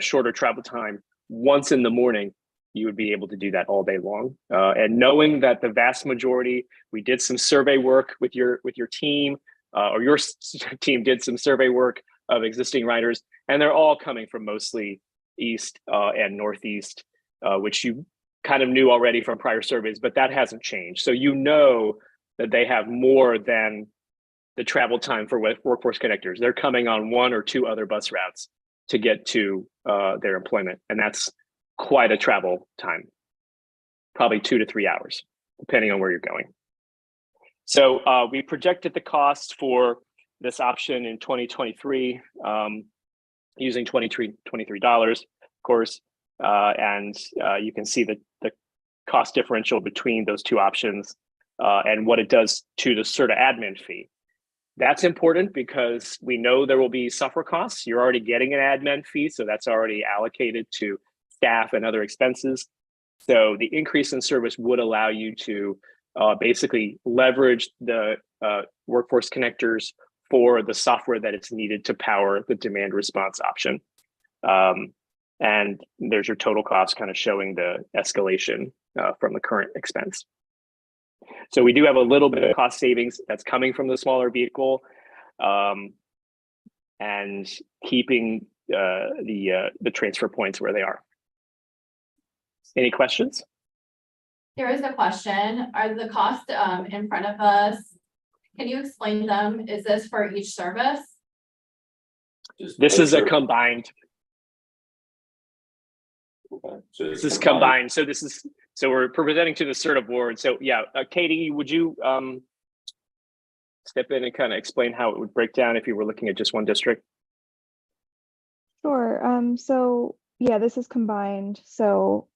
shorter travel time once in the morning. You would be able to do that all day long. And knowing that the vast majority, we did some survey work with your team, or your team did some survey work of existing riders, and they're all coming from mostly east and northeast, which you kind of knew already from prior surveys, but that hasn't changed. So you know that they have more than the travel time for workforce connectors. They're coming on one or two other bus routes to get to their employment, and that's quite a travel time, probably 2 to 3 hours, depending on where you're going. So we projected the cost for this option in 2023 using $23, of course, and you can see the cost differential between those two options and what it does to the CIRTA admin fee. That's important because we know there will be software costs. You're already getting an admin fee, so that's already allocated to staff and other expenses. So the increase in service would allow you to basically leverage the workforce connectors for the software that it's needed to power the demand response option. And there's your total cost kind of showing the escalation from the current expense. So we do have a little bit of cost savings that's coming from the smaller vehicle, and keeping the transfer points where they are. Any questions? There is a question. Are the costs in front of us? Can you explain them? Is this for each service? This is a combined. Okay. So this is combined. So we're presenting to the CIRTA board. So yeah, Katie, would you step in and kind of explain how it would break down if you were looking at just one district? Sure. So yeah, this is combined. So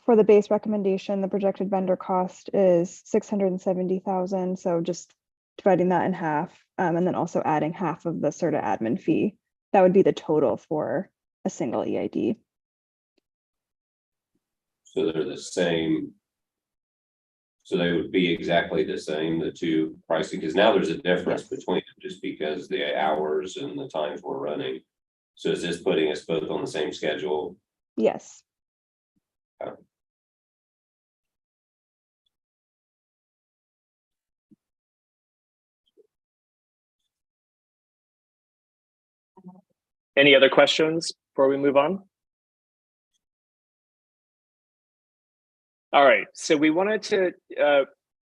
for the base recommendation, the projected vendor cost is $670,000. So just dividing that in half, and then also adding half of the CIRTA admin fee. That would be the total for a single EID. So they're the same. So they would be exactly the same, the two pricing, because now there's a difference between them just because the hours and the times we're running. So is this putting us both on the same schedule? Yes. Any other questions before we move on? All right, so we wanted to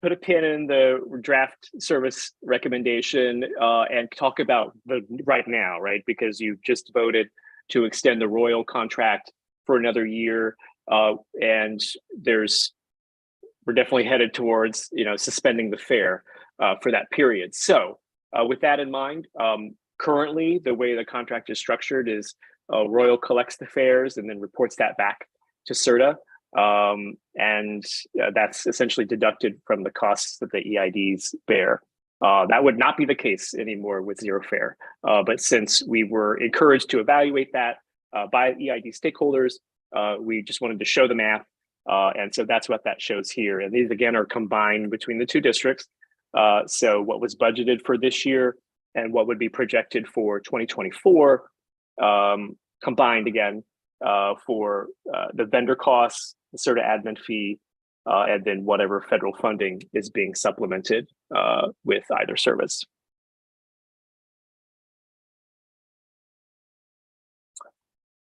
put a pin in the draft service recommendation and talk about the right now, right? Because you just voted to extend the Royal contract for another year, and we're definitely headed towards suspending the fare for that period. So with that in mind, currently the way the contract is structured is Royal collects the fares and then reports that back to CIRTA. And that's essentially deducted from the costs that the EIDs bear. That would not be the case anymore with zero fare. But since we were encouraged to evaluate that by EID stakeholders, we just wanted to show the math And so that's what that shows here. And these again are combined between the two districts. So what was budgeted for this year and what would be projected for 2024 combined again for the vendor costs, the CIRTA admin fee, and then whatever federal funding is being supplemented with either service.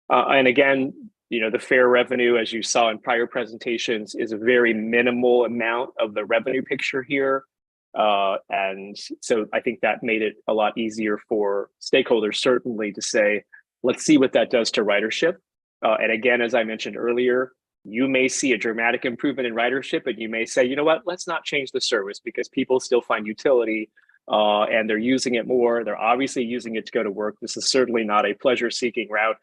And again, you know, the fair revenue, as you saw in prior presentations, is a very minimal amount of the revenue picture here. And so I think that made it a lot easier for stakeholders, certainly, to say, let's see what that does to ridership. And again, as I mentioned earlier, you may see a dramatic improvement in ridership, and you may say, you know what, let's not change the service because people still find utility and they're using it more. They're obviously using it to go to work. This is certainly not a pleasure-seeking route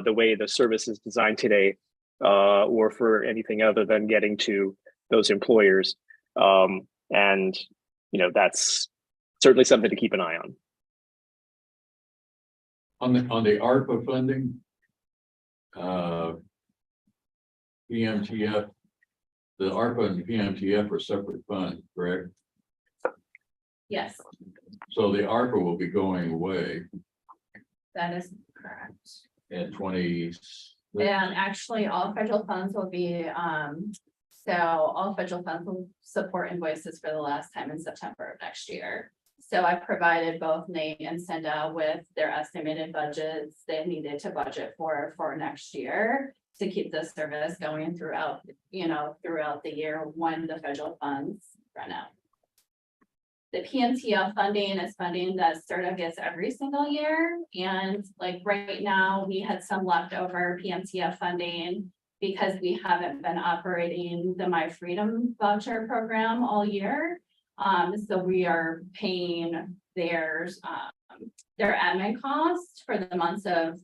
the way the service is designed today, or for anything other than getting to those employers. And, you know, that's certainly something to keep an eye on. On the ARPA funding, PMTF, the ARPA and the PMTF are separate funds, correct? Yes, So the ARPA will be going away that is correct. in 20. And actually, all federal funds will be, so all federal funds will support invoices for the last time in September of next year. So I provided both Nate and Cinda with their estimated budgets they needed to budget for next year to keep the service going throughout, you know, throughout the year when the federal funds run out. The PMTF funding is funding that CIRTA gets every single year. And like right now, we had some leftover PMTF funding because we haven't been operating the My Freedom voucher program all year. So we are paying their admin costs for the months of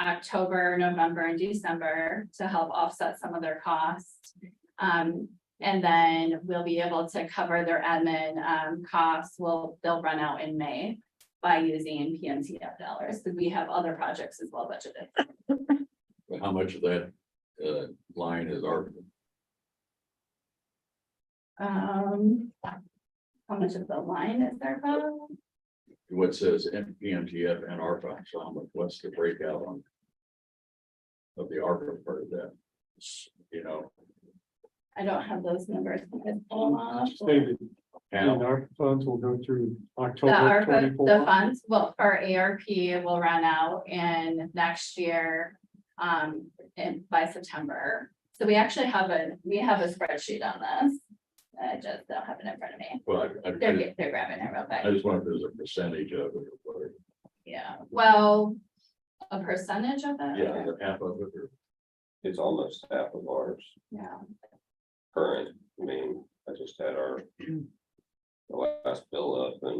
October, November, and December to help offset some of their costs. And then we'll be able to cover their admin costs. They'll run out in May by using PMTF dollars, because we have other projects as well budgeted. How much of that line is ARPA? How much of the line is there, Bob? What says PMTF and ARPA? So what's the breakout on of the ARPA part of that? You know, I don't have those numbers. Stated, and our funds will go through The October ARPA, 24. the funds, well, our ARP will run out in next year, and by September. So we actually have a spreadsheet on this. I just don't have it in front of me. well, They're grabbing it real I quick. just wonder if there's a percentage of it. Or whatever. Yeah, well, a percentage of it? Yeah, the half of it. Or, It's almost half of ours Yeah. current. I mean, I just had our the last bill up and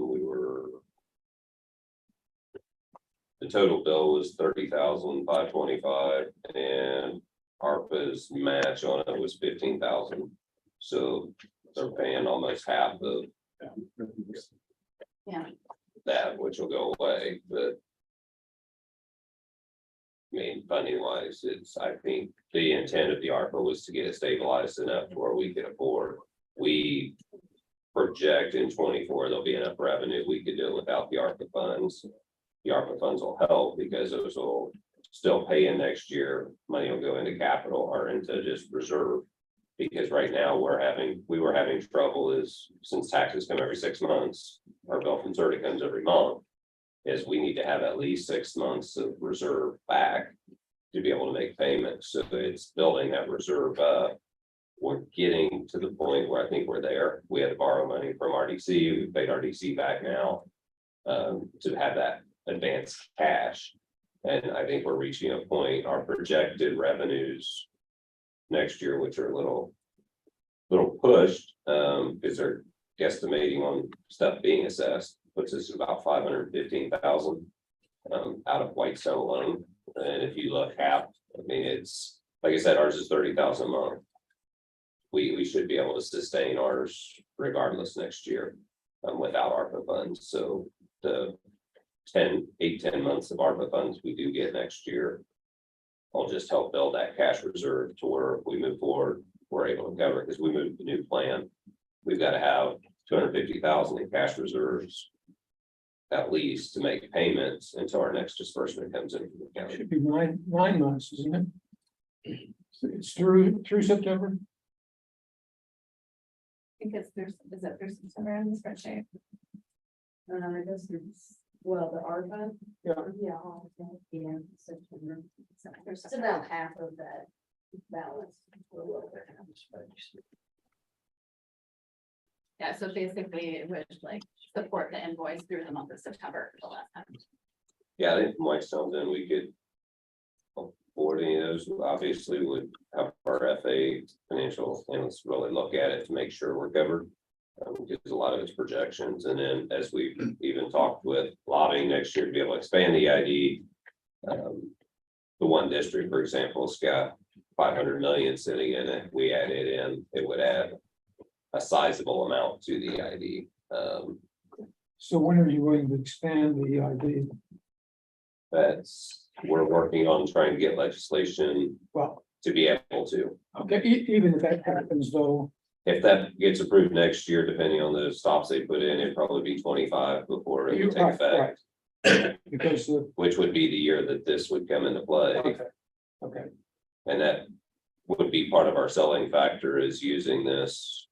the total bill was 30,525 and ARPA's match on it was 15,000. So they're paying almost half of Yeah. that, which will go away, but I mean, funding wise, I think the intent of the ARPA was to get it stabilized enough where we could afford. We project in 24, there'll be enough revenue. We could do it without the ARPA funds. The ARPA funds will help because those will still pay in next year. Money will go into capital or into just reserve. Because right now we were having trouble since taxes come every 6 months, our bill from CIRTA comes every month. Is we need to have at least 6 months of reserve back to be able to make payments. So it's building that reserve up. We're getting to the point where I think we're there. We had to borrow money from RDC. We paid RDC back now to have that advanced cash. And I think we're reaching a point, our projected revenues next year, which are a little pushed because they're guesstimating on stuff being assessed, puts us about 515,000 out of Whitestone alone. And if you look half, I mean, it's like I said, ours is 30,000 a month. We should be able to sustain ours regardless next year without ARPA funds. So the 10 months of ARPA funds we do get next year will just help build that cash reserve to where if we move forward, we're able to cover, because we moved the new plan. We've got to have 250,000 in cash reserves. At least to make payments until our next disbursement comes in from the county. Should be nine months, isn't it? It's through September. Because is it there's somewhere in the spreadsheet? I guess it's, well, the ARPA. Yeah. Yeah, September. It's about half of that balance. Yeah, so basically it would like support the invoice through the month of September the last time. Yeah, I think from Whitestone, then we could. Afford any of those, obviously would have our FA financial analysts really look at it to make sure we're covered. Because a lot of it's projections, and then as we even talked with lobbying next year to be able to expand the ID. The one district, for example, has got 500 million sitting in it. We add it in, it would add a sizable amount to the ID. So when are you going to expand the ID? We're working on trying to get legislation Well, to be able to. okay, even if that happens though, If that gets approved next year, depending on the stops they put in, it'd probably be 25 before it would take Right, effect. because Which would be the year that this would come into play. okay, And that would be part of our selling factor, is using this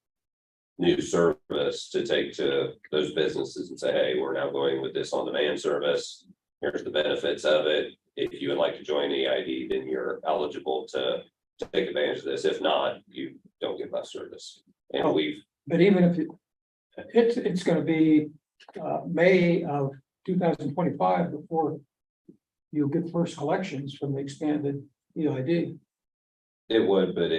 new service to take to those businesses and say, hey, we're now going with this on-demand service. Here's the benefits of it. If you would like to join EID, then you're eligible to take advantage of this. If not, you don't get bus service. And Oh. But even if it's gonna be May of 2025 before you'll get first collections from the expanded EID. it would, but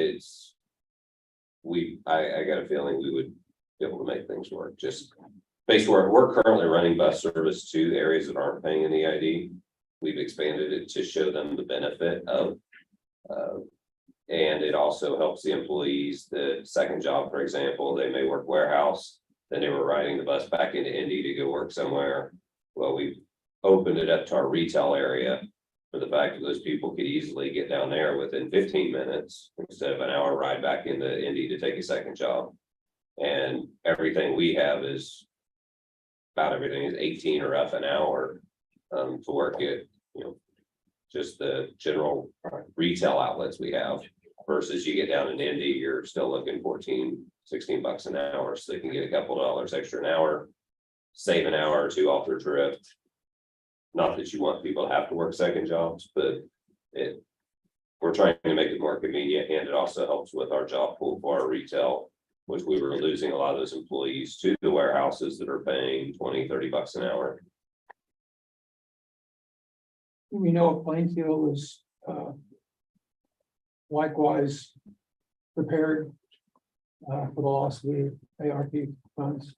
I got a feeling we would be able to make things work, just based where we're currently running bus service to areas that aren't paying an EID. We've expanded it to show them the benefit of. And it also helps the employees. The second job, for example, they may work warehouse, then they were riding the bus back into Indy to go work somewhere. Well, we've opened it up to our retail area for the fact that those people could easily get down there within 15 minutes instead of an hour ride back into Indy to take a second job. And everything we have is about everything is 18 or up an hour to work at, just the general retail outlets we have. Versus you get down in Indy, you're still looking 14, 16 bucks an hour, so they can get a couple dollars extra an hour, save an hour or two off their trip. Not that you want people to have to work second jobs, but we're trying to make it more convenient, and it also helps with our job pool for our retail, which we were losing a lot of those employees to the warehouses that are paying 20, 30 bucks an hour. We know Plainfield is likewise prepared for the loss of the ARP funds.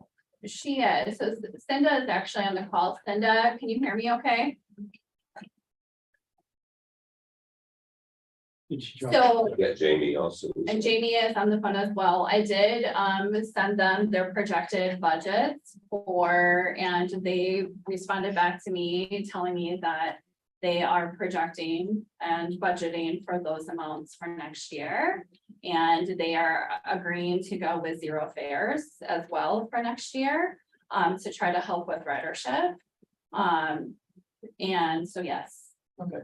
She is, so Cinda is actually on the call. Cinda, can you hear me okay? So, Yeah, Jamie also. and Jamie is on the phone as well. I did send them their projected budgets and they responded back to me telling me that they are projecting and budgeting for those amounts for next year. And they are agreeing to go with 0 fares as well for next year to try to help with ridership. And so, yes. Okay.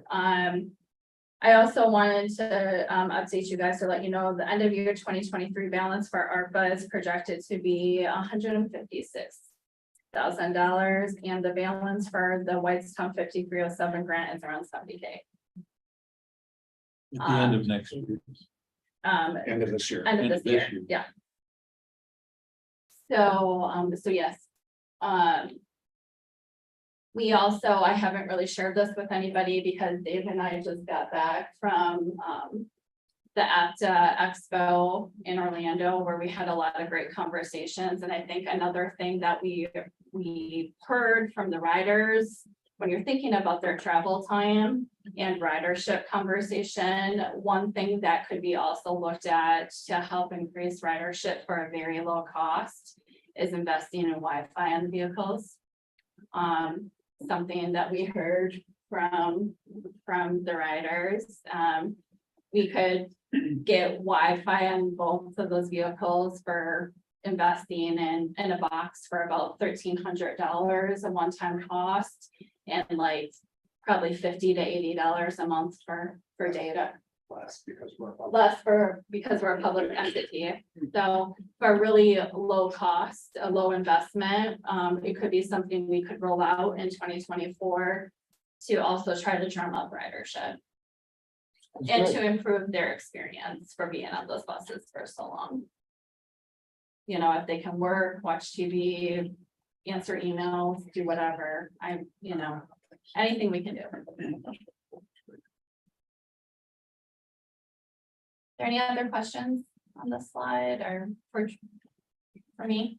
I also wanted to update you guys to let you know the end of year 2023 balance for ARPA is projected to be $156,000, and the balance for the Whitestown 5307 grant is around $70K. At the end of next year. End of this year. End of this year, yeah. So, so yes. We also, I haven't really shared this with anybody because Dave and I just got back from the APTA Expo in Orlando, where we had a lot of great conversations. And I think another thing that we heard from the riders, when you're thinking about their travel time and ridership conversation, one thing that could be also looked at to help increase ridership for a very low cost is investing in Wi-Fi on the vehicles. Something that we heard from the riders. We could get Wi-Fi on both of those vehicles for investing in a box for about $1,300 a one-time cost. And like probably $50 to $80 a month for data. Less because Because we're a public entity. So for a really low cost, a low investment, it could be something we could roll out in 2024 to also try to drum up ridership and to improve their experience for being on those buses for so long. You know, if they can work, watch TV, answer emails, do whatever, anything we can do. Are there any other questions on the slide or for me?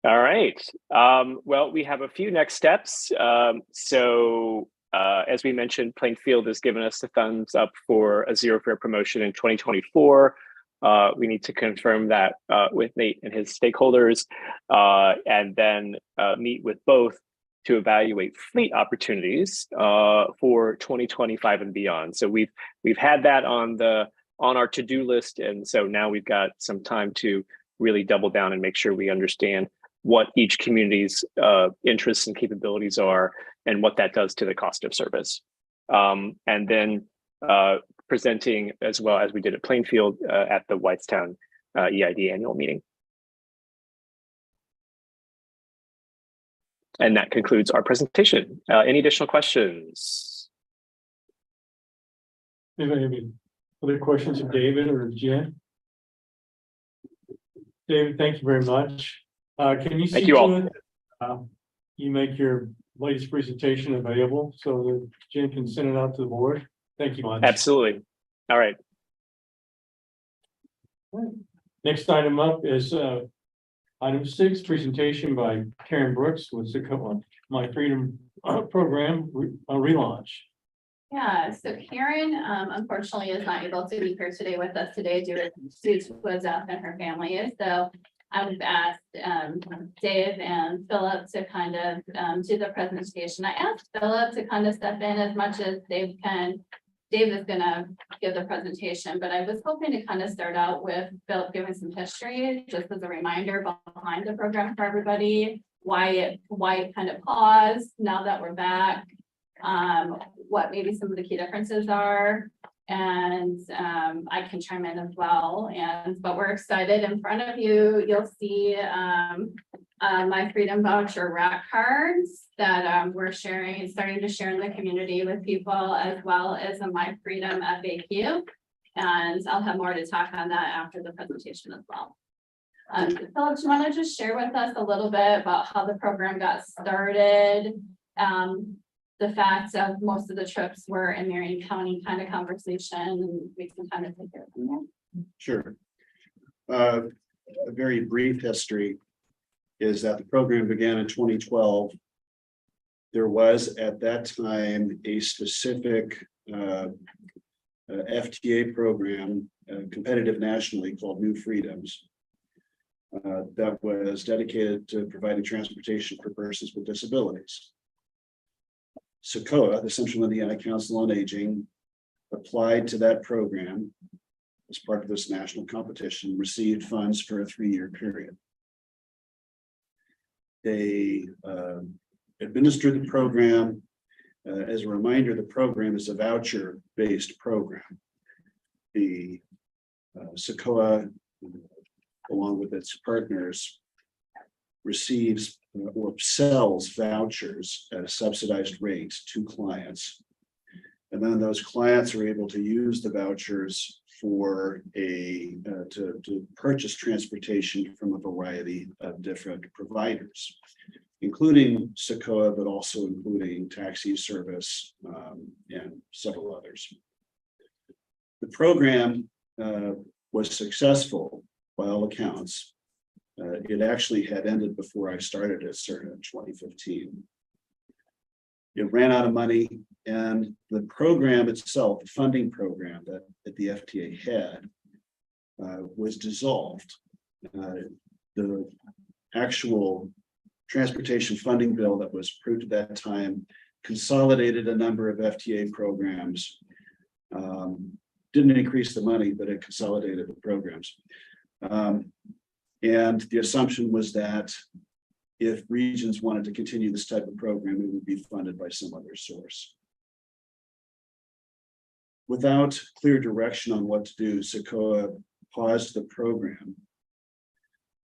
All right. Well, we have a few next steps. As we mentioned, Plainfield has given us the thumbs up for a zero fare promotion in 2024. We need to confirm that with Nate and his stakeholders, and then meet with both to evaluate fleet opportunities for 2025 and beyond. So we've had that on our to-do list, and so now we've got some time to really double down and make sure we understand what each community's interests and capabilities are and what that does to the cost of service. And then presenting as well as we did at Plainfield at the Whitestown EID annual meeting. And that concludes our presentation. Any additional questions? Any other questions of David or Jen? David, thank you very much. Can you see Thank you all. to it, you make your latest presentation available so that Jen can send it out to the board? Thank you much. Absolutely. All right. Next item up is item 6, presentation by Karen Brooks with the My Freedom program relaunch. Yeah, so Karen, unfortunately is not able to be here today with us today due to a death in her family. So I've asked Dave and Philip to kind of do the presentation. I asked Philip to kind of step in as much as Dave can. Dave is gonna give the presentation, but I was hoping to kind of start out with Philip giving some history, just as a reminder behind the program for everybody, why it kind of paused now that we're back, what maybe some of the key differences are, and I can chime in as well. But we're excited. In front of you, you'll see My Freedom voucher rack cards that we're starting to share in the community with people, as well as a My Freedom FAQ. And I'll have more to talk on that after the presentation as well. Philip, do you want to just share with us a little bit about how the program got started? The fact of most of the trips were in Marion County kind of conversation, and we can kind of take it from there. Sure. A very brief history is that the program began in 2012. There was at that time a specific FTA program, competitive nationally, called New Freedoms, that was dedicated to providing transportation for persons with disabilities. CIRTA, the Central Indiana Council on Aging, applied to that program as part of this national competition, received funds for a 3-year period. They administered the program. As a reminder, the program is a voucher-based program. The CIRTA, along with its partners, receives or sells vouchers at a subsidized rate to clients. And then those clients are able to use the vouchers for to purchase transportation from a variety of different providers, including CIRTA, but also including taxi service and several others. The program was successful by all accounts. It actually had ended before I started at CIRTA in 2015. It ran out of money, and the program itself, the funding program that the FTA had, was dissolved. The actual transportation funding bill that was approved at that time consolidated a number of FTA programs Didn't increase the money, but it consolidated the programs. And the assumption was that if regions wanted to continue this type of program, it would be funded by some other source. Without clear direction on what to do, SECOA paused the program.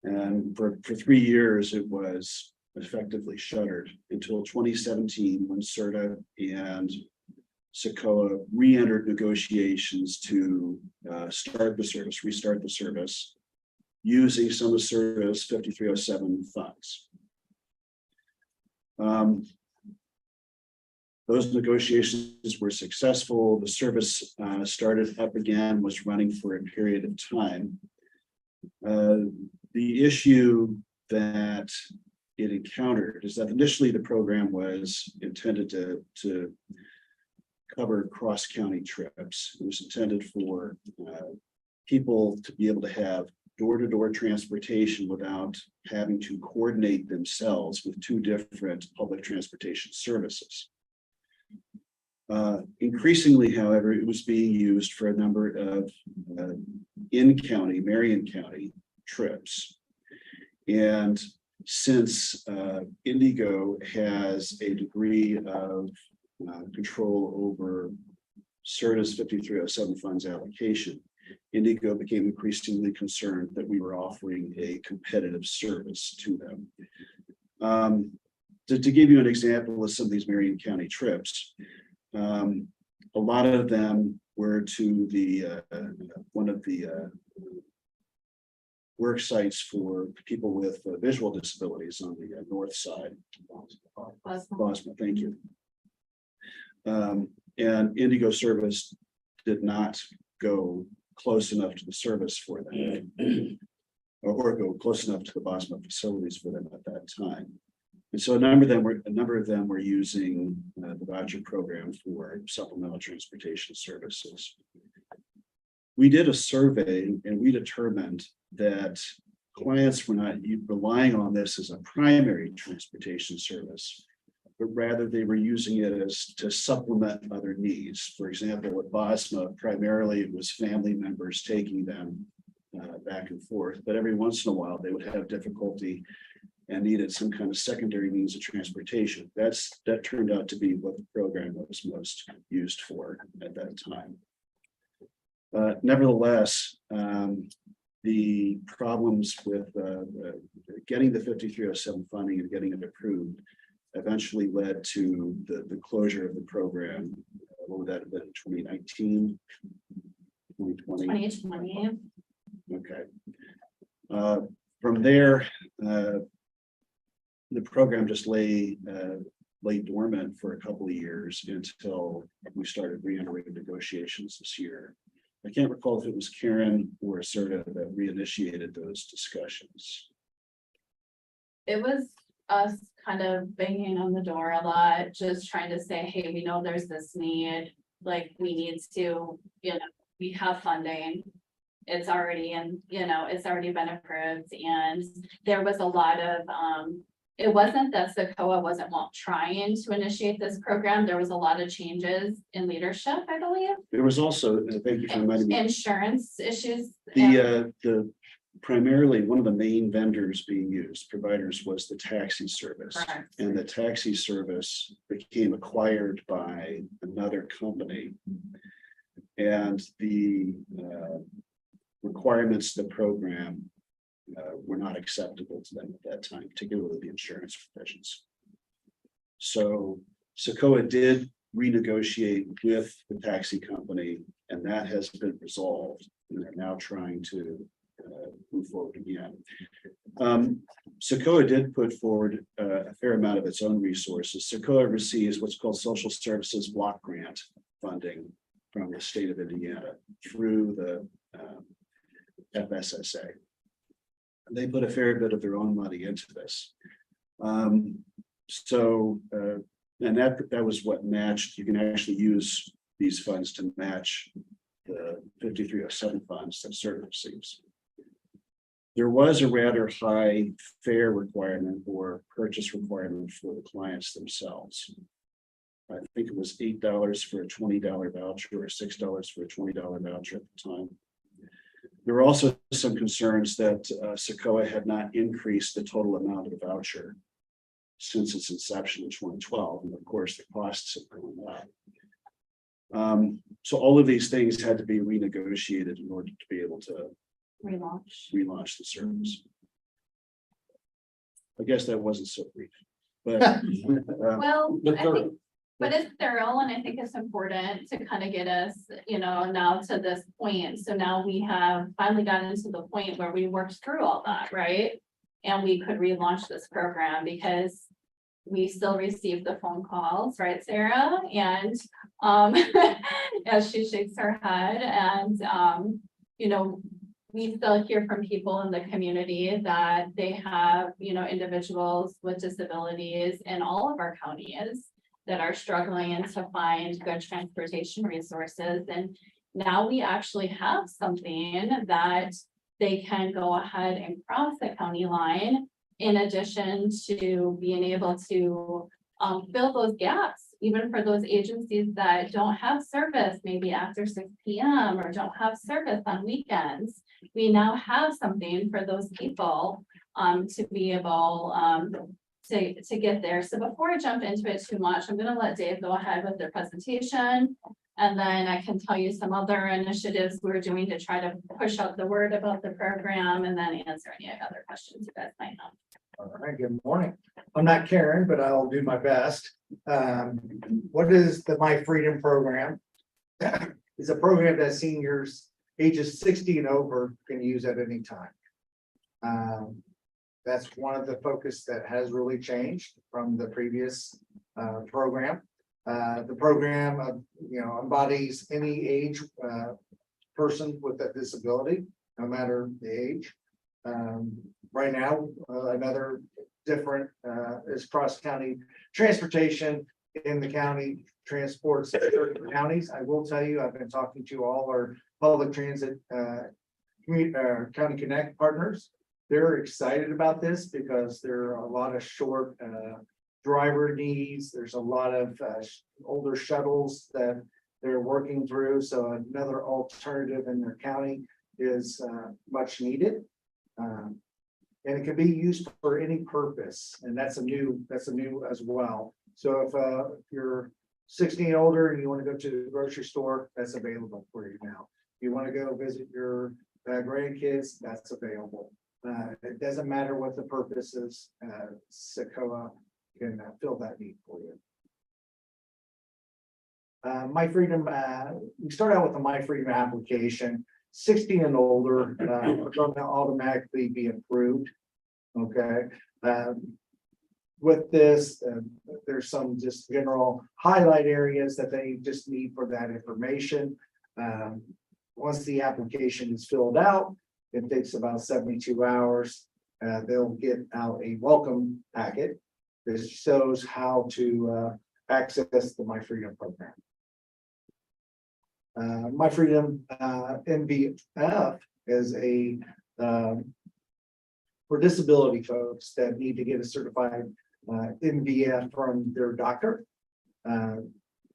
And for 3 years, it was effectively shuttered until 2017, when CIRTA and SECOA re-entered negotiations to restart the service, using some of CIRTA's 5307 funds. Those negotiations were successful. The service started up again, was running for a period of time. The issue that it encountered is that initially the program was intended to cover cross-county trips. It was intended for people to be able to have door-to-door transportation without having to coordinate themselves with 2 different public transportation services. Increasingly, however, it was being used for a number of in-county, Marion County trips. And since Indigo has a degree of control over CIRTA's 5307 funds allocation, Indigo became increasingly concerned that we were offering a competitive service to them. To give you an example of some of these Marion County trips, a lot of them were to the one of the work sites for people with visual disabilities on the north side. Bosma, thank you. And Indigo service did not go close enough to the service for them, or go close enough to the Bosma facilities for them at that time. And so a number of them were using the voucher program for supplemental transportation services. We did a survey and we determined that clients were not relying on this as a primary transportation service, but rather they were using it as to supplement other needs. For example, at Bosma, primarily it was family members taking them back and forth, but every once in a while they would have difficulty and needed some kind of secondary means of transportation. That turned out to be what the program was most used for at that time. Nevertheless, the problems with getting the 5307 funding and getting it approved eventually led to the closure of the program. What would that have been, 2019, 2020? 2020. Okay. From there, the program just lay dormant for a couple of years until we started re-entering negotiations this year. I can't recall if it was Karen or CIRTA that reinitiated those discussions. It was us kind of banging on the door a lot, just trying to say, hey, we know there's this need, like we need to, we have funding. It's already it's already been approved. And there was a lot of, it wasn't that SECOA wasn't trying to initiate this program. There was a lot of changes in leadership, I believe. There was also, thank you for reminding me, insurance issues. The primarily one of the main vendors being used, providers, was the taxi service. Correct. And the taxi service became acquired by another company. And the requirements of the program were not acceptable to them at that time, particularly the insurance provisions. So SECOA did renegotiate with the taxi company, and that has been resolved. And they're now trying to move forward again. SECOA did put forward a fair amount of its own resources. SECOA receives what's called social services block grant funding from the state of Indiana through the FSSA. They put a fair bit of their own money into this. And that was what matched. You can actually use these funds to match the 5307 funds that CIRTA receives. There was a rather high fare requirement or purchase requirement for the clients themselves. I think it was $8 for a $20 voucher or $6 for a $20 voucher at the time. There were also some concerns that Secoa had not increased the total amount of the voucher since its inception in 2012, and of course the costs have gone up. So all of these things had to be renegotiated in order to be able to relaunch the service. I guess that wasn't so brief, but Well, But I think, but it's thorough, and I think it's important to kind of get us, now to this point. So now we have finally gotten to the point where we worked through all that, right? And we could relaunch this program because we still receive the phone calls, right, Sarah? And as she shakes her head, and we still hear from people in the community that they have, individuals with disabilities in all of our counties that are struggling to find good transportation resources. And now we actually have something that they can go ahead and cross the county line, in addition to being able to fill those gaps, even for those agencies that don't have service maybe after 6 p.m. or don't have service on weekends. We now have something for those people to be able to get there. So before I jump into it too much, I'm going to let Dave go ahead with the presentation. And then I can tell you some other initiatives we're doing to try to push out the word about the program, and then answer any other questions you guys might have. All right, good morning. I'm not Karen, but I'll do my best. What is the My Freedom program? It's a program that seniors ages 60 and over can use at any time. That's one of the focus that has really changed from the previous program. The program, embodies any age person with a disability, no matter the age. Right now, another different is cross-county transportation in the county transports certain counties. I will tell you, I've been talking to all our public transit county connect partners. They're excited about this because there are a lot of short driver needs. There's a lot of older shuttles that they're working through. So another alternative in their county is much needed. And it can be used for any purpose, and that's a new as well. So if you're 60 and older and you want to go to the grocery store, that's available for you now. If you want to go visit your grandkids, that's available. It doesn't matter what the purpose is. Secoa can fill that need for you. My Freedom, we start out with the My Freedom application. 60 and older are going to automatically be approved. Okay. With this, there's some just general highlight areas that they just need for that information. Once the application is filled out, it takes about 72 hours. They'll get out a welcome packet that shows how to access the My Freedom program. My Freedom MVF is a for disability folks that need to get a certified MVF from their doctor.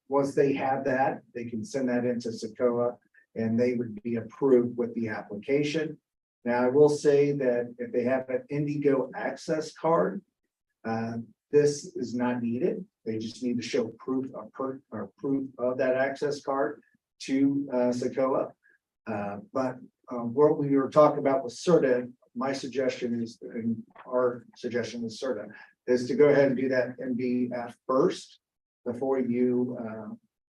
Once they have that, they can send that into Secoa and they would be approved with the application. Now, I will say that if they have an Indigo access card, this is not needed. They just need to show proof of that access card to Secoa. But what we were talking about with CIRTA, my suggestion is, and our suggestion with CIRTA, is to go ahead and do that MVF first before you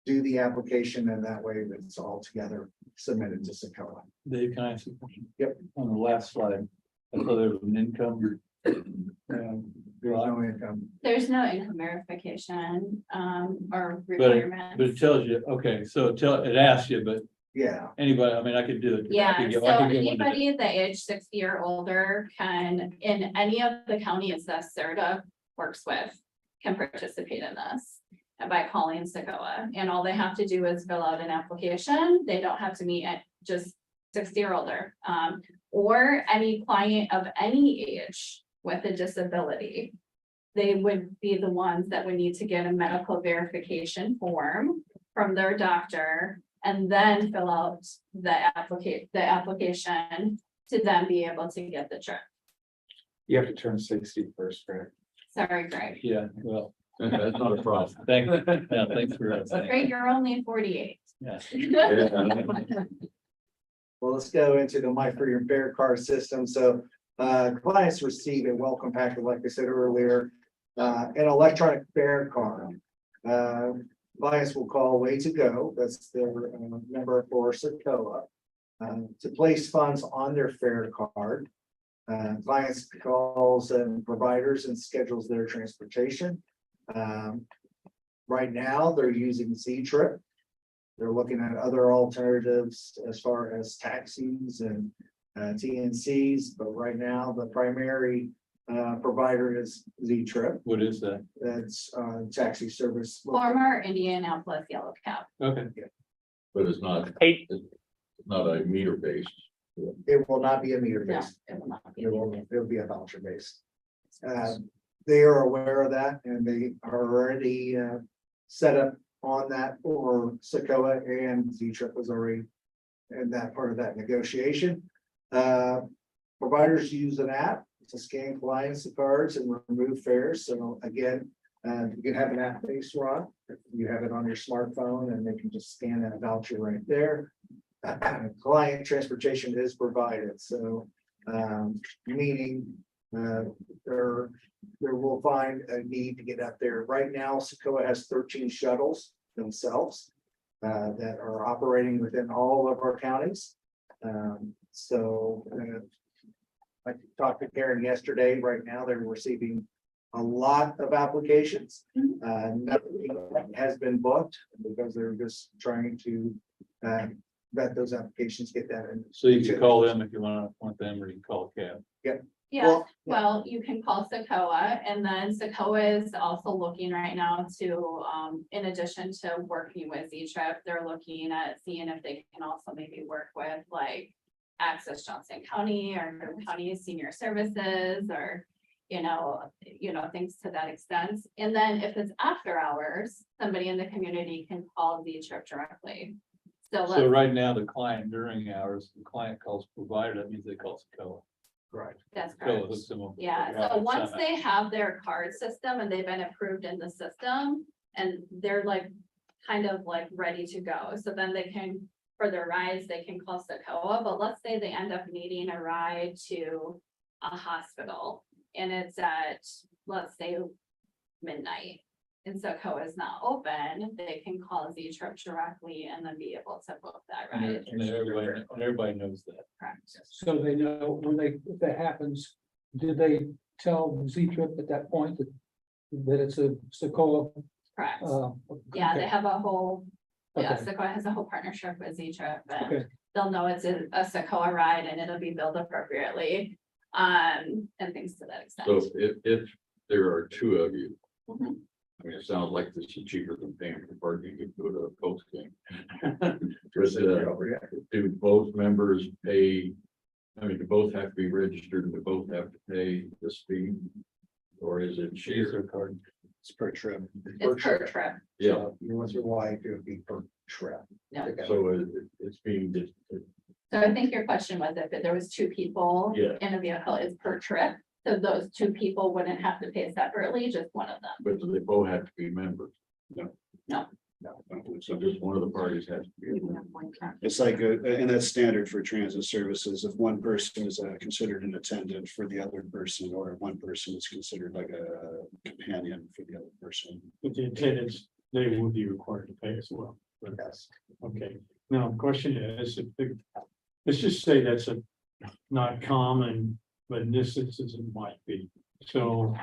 do the application, and that way it's all together submitted to Secoa. Dave, can I ask a question? Yep. On the last slide, I saw there was an income. There's no income. There's no income verification or But requirement. it tells you, okay, so it asks you, but Yeah. anybody, I mean, I could do it. I Yeah, could get- so I could get one today. anybody that age 60 or older can, in any of the counties that CIRTA works with, can participate in this. And by calling Secoa, and all they have to do is fill out an application. They don't have to meet at just 60 or older, or any client of any age with a disability. they would be the ones that would need to get a medical verification form from their doctor and then fill out the application to then be able to get the trip. You have to turn 60 first, Greg. Sorry, Greg. Yeah, well, That's not a problem. thanks, yeah, thanks for saying. Greg, you're only 48. Yeah. Well, let's go into the My Freedom Fare Card system. So clients receive a welcome packet, like I said earlier, an electronic fare card. Clients will call Way to Go, that's their number for SACOA, to place funds on their fare card. Clients calls providers and schedules their transportation. Right now, they're using Z-Trip. They're looking at other alternatives as far as taxis and TNCs, but right now the primary provider is Z-Trip. What is that? That's taxi service. Former Indianapolis Yellow Cab. Okay. But it's not, Hey, it's not a meter based. It will not be a meter No, based. it will not be. It'll be a voucher based. They are aware of that and they are already set up on that for SACOA, and Z-Trip was already in that part of that negotiation. Providers use an app to scan clients' cards and remove fares. So again, you can have an app-based run. You have it on your smartphone and they can just scan that voucher right there. Client transportation is provided, so meaning there will find a need to get up there. Right now, SACOA has 13 shuttles themselves that are operating within all of our counties. I talked to Karen yesterday. Right now, they're receiving a lot of applications. Nothing has been booked because they're just trying to vet those applications, get that in. So you can call them if you want them, or you can call a cab. Yeah, well, you can call SACOA, and then SACOA is also looking right now to, in addition to working with Z-Trip, they're looking at seeing if they can also maybe work with like Access Johnson County or Cook County Senior Services, or, you know, things to that extent. And then if it's after hours, somebody in the community can call Z-Trip directly. So right now, the client during hours, the client calls provider, that means they call SACOA. Right. That's SACOA correct. hooks them up. Yeah, so once they have their card system and they've been approved in the system, and they're like, kind of like ready to go, so then they can, for their rides, they can call SACOA. But let's say they end up needing a ride to a hospital and it's at, let's say, midnight, and SACOA is not open, they can call Z-Trip directly and then be able to book that ride. And everybody knows that. Correct. So they know when if that happens, did they tell Z-Trip at that point that it's a SACOA? Correct. Yeah, They have a whole, yeah, Okay. SACOA has a whole partnership with Z-Trip, and Okay. they'll know it's a SACOA ride and it'll be billed appropriately. And things to that extent. So if there are two of you, Mhm. I mean, it sounds like this is cheaper than paying for parking to go to a Colts game. Do both members pay? I mean, do both have to be registered and do both have to pay this fee? Or is it shared? Card. It's per trip. It's per trip. Yeah, With your wife, it would be per trip. Yeah. so it's being, So I think your question was if there was two people Yeah. in a vehicle, is per trip. So those two people wouldn't have to pay separately, just one of them. but do they both have to be members? No. So just one of the parties has to be. a member. It's like, and that's standard for transit services. If one person is considered an attendant for the other person, or one person is considered like a companion for the other person. But the attendants, they will be required to pay as well. Yes. Okay, now the question is, let's just say that's not common, but in this instance it might be. So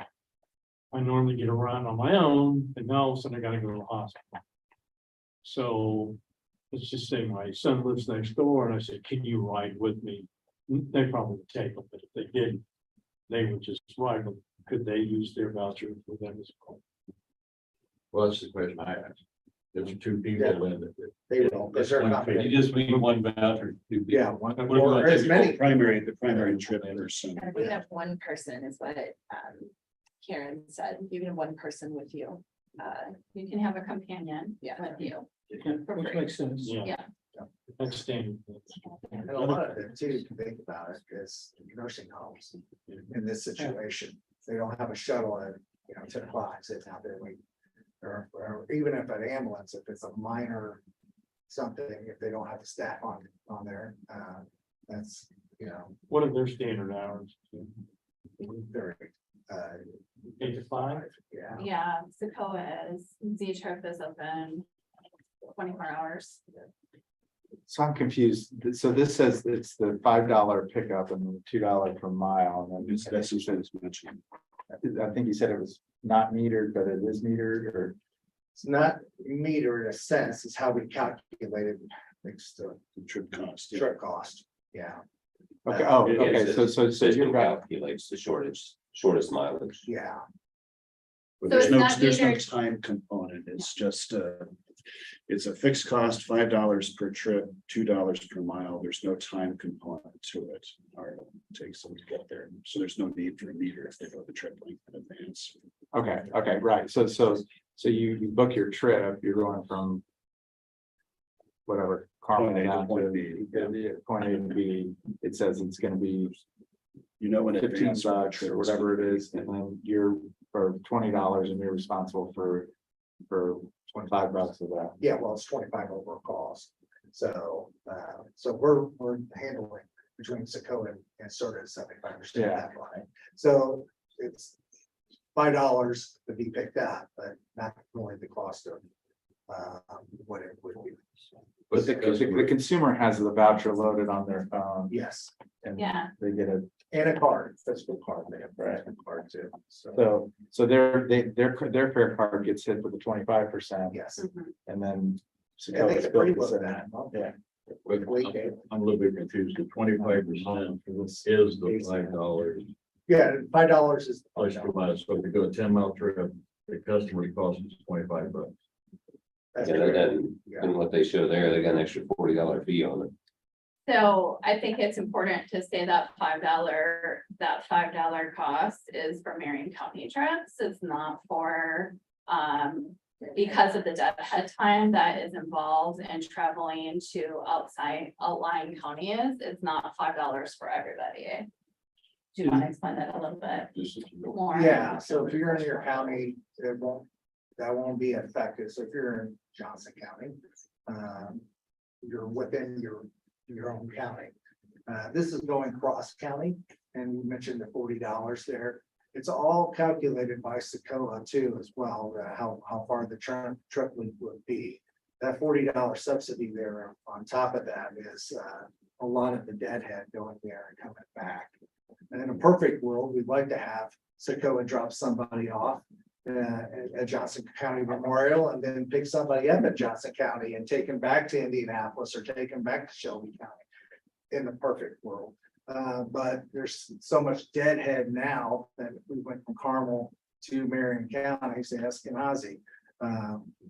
I normally get around on my own, and now all of a sudden I gotta go to the hospital. So let's just say my son lives next door and I said, can you ride with me? They probably would take them, but if they didn't, they would just ride them. Could they use their voucher for them as well? Well, that's the question I asked. There's two people in it. They will, because they're not. You just need one voucher. Yeah, one, What about or as two? many. The primary trip person. And if we have one person is what, Karen said, even one person with you. You can have a companion with you. For Which free. makes sense. Yeah. That's standard. And a lot of it too, you can think about it, is nursing homes in this situation. They don't have a shuttle at, 10 o'clock, sitting out there waiting. Or even if an ambulance, if it's a minor something, if they don't have the staff on there, that's, What are their standard hours? very, 8 to 5? yeah. Yeah, Socoa is, Z-Trip is open 24 hours. So I'm confused. So this says it's the $5 pickup and the $2 per mile. And then That's what it's mentioned. I think you said it was not metered, but it is metered or. It's not meter in a sense, it's how we calculated the Trip cost. yeah. trip cost, yeah. Okay, oh, It okay, is, so it says you're it right. calculates the shortest mileage. Yeah, But So there's it's no, not there's no metered. time component. It's just, it's a fixed cost, $5 per trip, $2 per mile. There's no time component to it. Or it takes them to get there. So there's no need for a meter if they go the trip length in advance. Okay, right. So you book your trip, you're going from. Whatever, Carmel Point A to down point to B. point A to B, it says it's gonna be When 15 advance what the bucks trip or whatever it is, and then you're for $20 and you're responsible for 25 bucks of that. yeah, well, it's 25 overall cost. So, so we're handling between Socoa and CIRTA 75% Yeah. that line. So it's $5 to be picked up, but not really the cost of what it would be. But the consumer has the voucher loaded on their phone. Yes, And Yeah. they get a, and a card, physical card, they have Right. a card too. So, so their fare card gets hit with the 25%, yes. and then. And they Secoa's can bill preload gets in. that. Yeah. But I'm a little bit confused. The 25% is the $5. Yeah, $5 is. Plus per mile. So if we do a 10-mile trip, the customer cost is $25. That's And correct. then, and what they show there, they got an extra $40 fee on it. So I think it's important to say that $5 cost is for Marion County trips. It's not for, because of the deadhead time that is involved in traveling to outside outlying counties, it's not $5 for everybody. Do you want to explain that a little bit more? Yeah, so if you're in your county, that won't be affected. So if you're in Johnson County, you're within your own county. This is going cross county, and we mentioned the $40 there. It's all calculated by Socoa too as well, how far the trip would be. That $40 subsidy there on top of that is a lot of the deadhead going there and coming back. And in a perfect world, we'd like to have Socoa drop somebody off at Johnson County Memorial and then pick somebody up at Johnson County and take them back to Indianapolis or take them back to Shelby County. In the perfect world, but there's so much deadhead now that we went from Carmel to Marion County, say Eskenazi.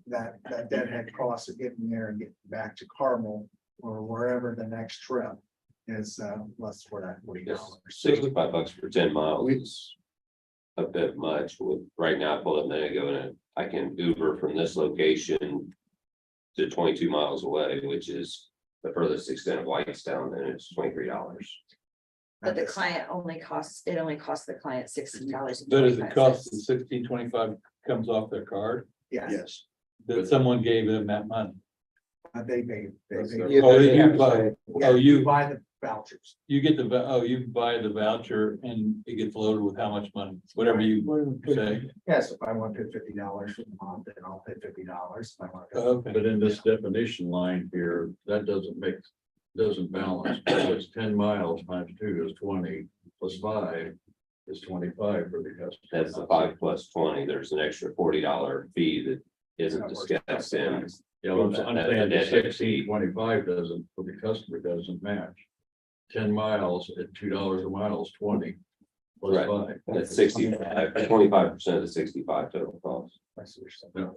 That deadhead cost of getting there and getting back to Carmel or wherever the next trip is less for that $40. $65 for 10 miles is a bit much. With right now, I pulled up a minute ago and I can Uber from this location to 22 miles away, which is the furthest extent of Whitestown, and it's $23. But the client only costs the client $16. But as the cost of $16.25 comes off their card, Yes, that someone gave them that money. they pay. Oh, you buy, oh, you buy the vouchers. you get you buy the voucher and it gets loaded with how much money, whatever you say. Yes, if I want to pay $50 for the month, then I'll pay $50. If I want to. Okay. But in this definition line here, that doesn't balance. It's 10 miles times 2 is 20 plus 5 is 25 for the customer. That's the 5 plus 20. There's an extra $40 fee that isn't discussed in. Yeah, well, I'm saying the That fee. 16.25 doesn't, for the customer doesn't match. 10 miles at $2 a mile is 20 plus Right. 5. That's 65, 25% of the 65 total cost. Yeah.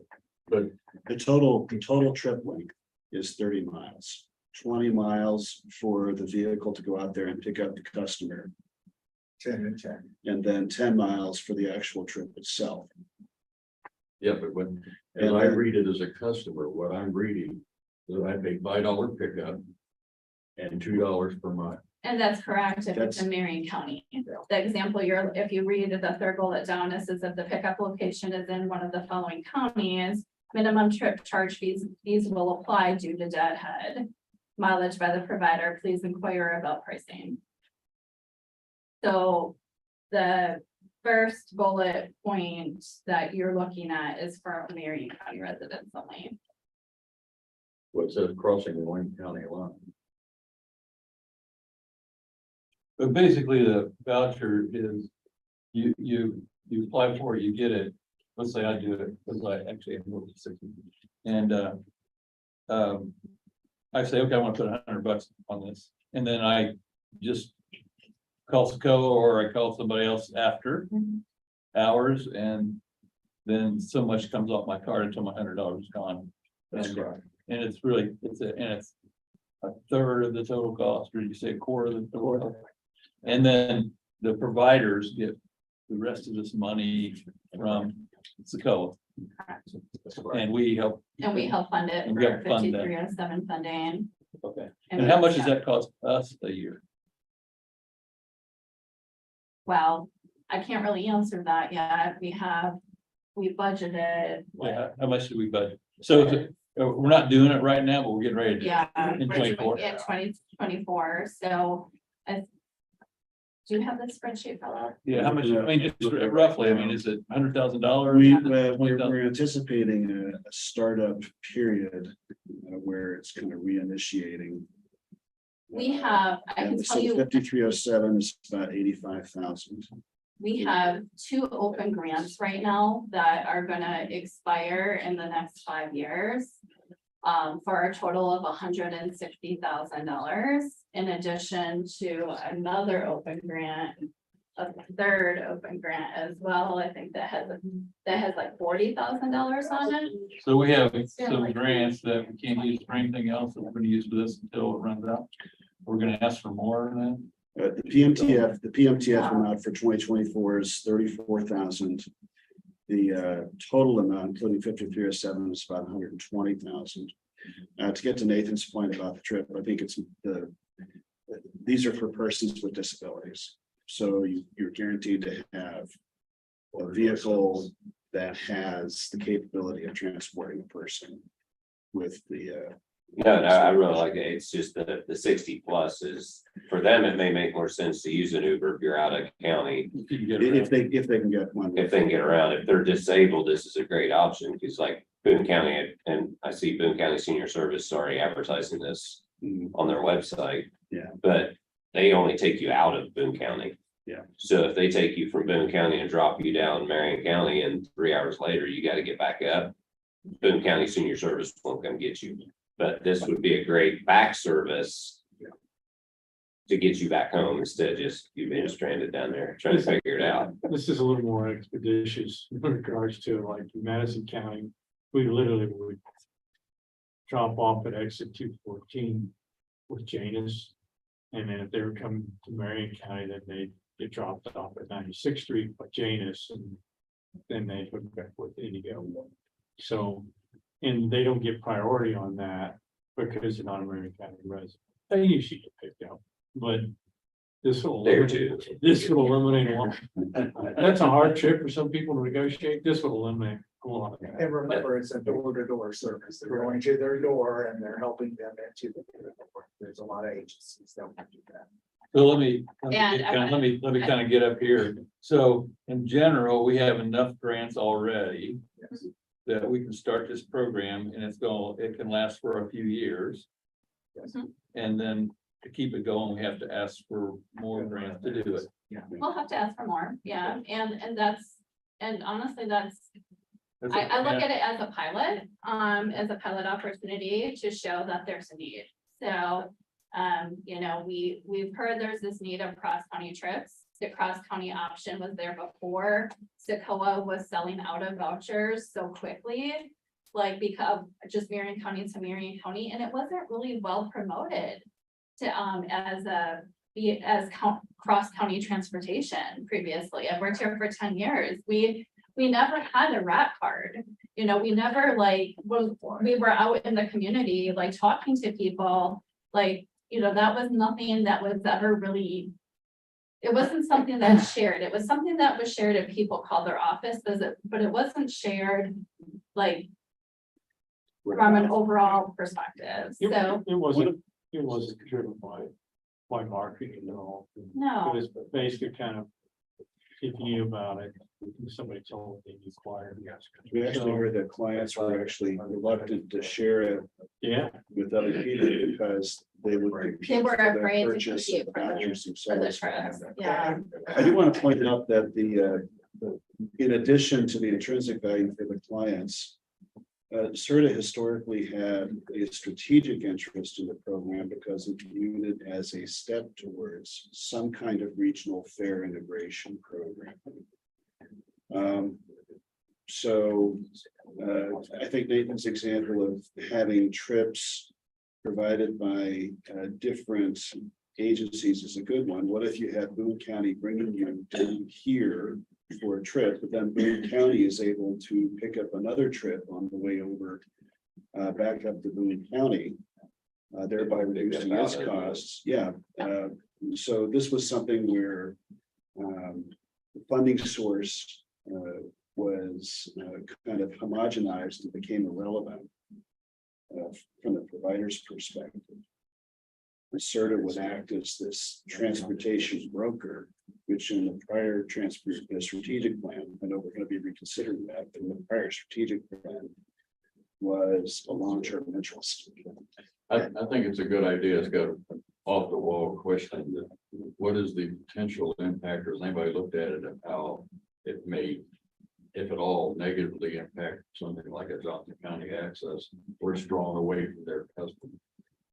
But The total trip length is 30 miles. 20 miles for the vehicle to go out there and pick up the customer. 10 and 10. and then 10 miles for the actual trip itself. Yeah, but when, as I read it as a customer, what I'm reading is I pay $5 pickup and $2 per mile. And that's correct if it's in Marion County. The example if you read the third bullet down, it says if the pickup location is in one of the following counties, minimum trip charge fees will apply due to deadhead. Mileage by the provider, please inquire about pricing. So the first bullet point that you're looking at is for Marion County residents only. What says crossing the Wayne County line? But basically, the voucher is, you apply for it, you get it. Let's say I do it, because I actually have more than 60. And I say, okay, I want to put $100 on this, and then I just call Secoa or I call somebody else after hours, and then so much comes off my card until my $100 is gone. That's And- right. And it's really, it's a third of the total cost, or you say a quarter of the total cost. And then the providers get the rest of this money from Secoa. And we help. And we help fund it And for we help fund that. 5307 funding. Okay. And how much does that cost us a year? Well, I can't really answer that yet. We budgeted. Yeah, how much do we budget? So we're not doing it right now, but we're getting ready to. do it Yeah. In 24. In 2024, so. Do you have the spreadsheet, Philip? Yeah, how much, I mean, just roughly, I mean, is it $100,000? We're anticipating a startup period where it's kind of reinitiating. We have, I can tell you. 5307 is about 85,000. We have 2 open grants right now that are gonna expire in the next 5 years. For a total of $160,000, in addition to another open grant. A third open grant as well, I think that has like $40,000 on it. So we have some grants that we can't use for anything else that we're gonna use for this until it runs out. We're gonna ask for more than The PMTF amount for 2024 is 34,000. The total amount, including 5307, is about 120,000. To get to Nathan's point about the trip, I think these are for persons with disabilities. So you're guaranteed to have a vehicle that has the capability of transporting a person with the. No, I really like it. It's just the 60 plus is, for them, it may make more sense to use an Uber if you're out of county. If they can get one. If they can get around, if they're disabled, this is a great option, because like Boone County, and I see Boone County Senior Service already advertising this on their website. Yeah. But they only take you out of Boone County. Yeah. So if they take you from Boone County and drop you down Marion County, and 3 hours later, you got to get back up, Boone County Senior Service won't come get you. But this would be a great back service to get you back home instead of just you being stranded down there trying to figure it out. This is a little more expeditious in regards to like Madison County. We literally would drop off at exit 214 with Janus. And then if they were coming to Marion County, then they get dropped off at 96th Street by Janus, and then they hook back with Indigo. So, and they don't get priority on that because they're not a Marion County resident. They usually get picked up, but this will eliminate a lot. That's a hard trip for some people to negotiate. This would eliminate a lot of that. And remember, it's a door-to-door service. They're going to their door and they're helping them into the door. There's a lot of agencies that will do that. So let me And kind of get up here. So in general, we have enough grants already that we can start this program, and it can last for a few years. Mhm. And then to keep it going, we have to ask for more grants to do it. We'll have to ask for more, yeah, and honestly, I look at it as a pilot opportunity to show that there's a need. So, we've heard there's this need of cross-county trips. The cross-county option was there before Secoa was selling out of vouchers so quickly, like because just Marion County to Marion County, and it wasn't really well promoted to as a be as cross-county transportation previously. I've worked here for 10 years. We never had a rat card. You know, we never like, we were out in the community, like talking to people, like, you know, that was nothing that was ever really, it wasn't something that's shared. It was something that was shared if people called their office visit, but it wasn't shared like from an overall perspective. So It wasn't driven by marketing at all. no. It was basically kind of thinking about it. Somebody told me you acquired. We actually heard that clients were actually reluctant to share it Yeah. with other people because they would. They were afraid to purchase compete of for the- vouchers For the themselves. trips, yeah. I do want to point out that in addition to the intrinsic value for the clients, CIRTA historically had a strategic interest in the program because it viewed it as a step towards some kind of regional fare integration program. So I think Nathan's example of having trips provided by different agencies is a good one. What if you had Boone County bringing you down here for a trip, but then Boone County is able to pick up another trip on the way over back up to Boone County, thereby reducing its costs. Yeah. So this was something where the funding source was kind of homogenized and became irrelevant from the provider's perspective. CIRTA would act as this transportation broker, which in the prior strategic plan, I know we're going to be reconsidering that, but in the prior strategic plan was a long-term interest. I think it's a good idea. It's got an off the wall question. What is the potential impact, or has anybody looked at it of how it may, if at all, negatively impact something like a Johnson County access? We're drawn away from their customer.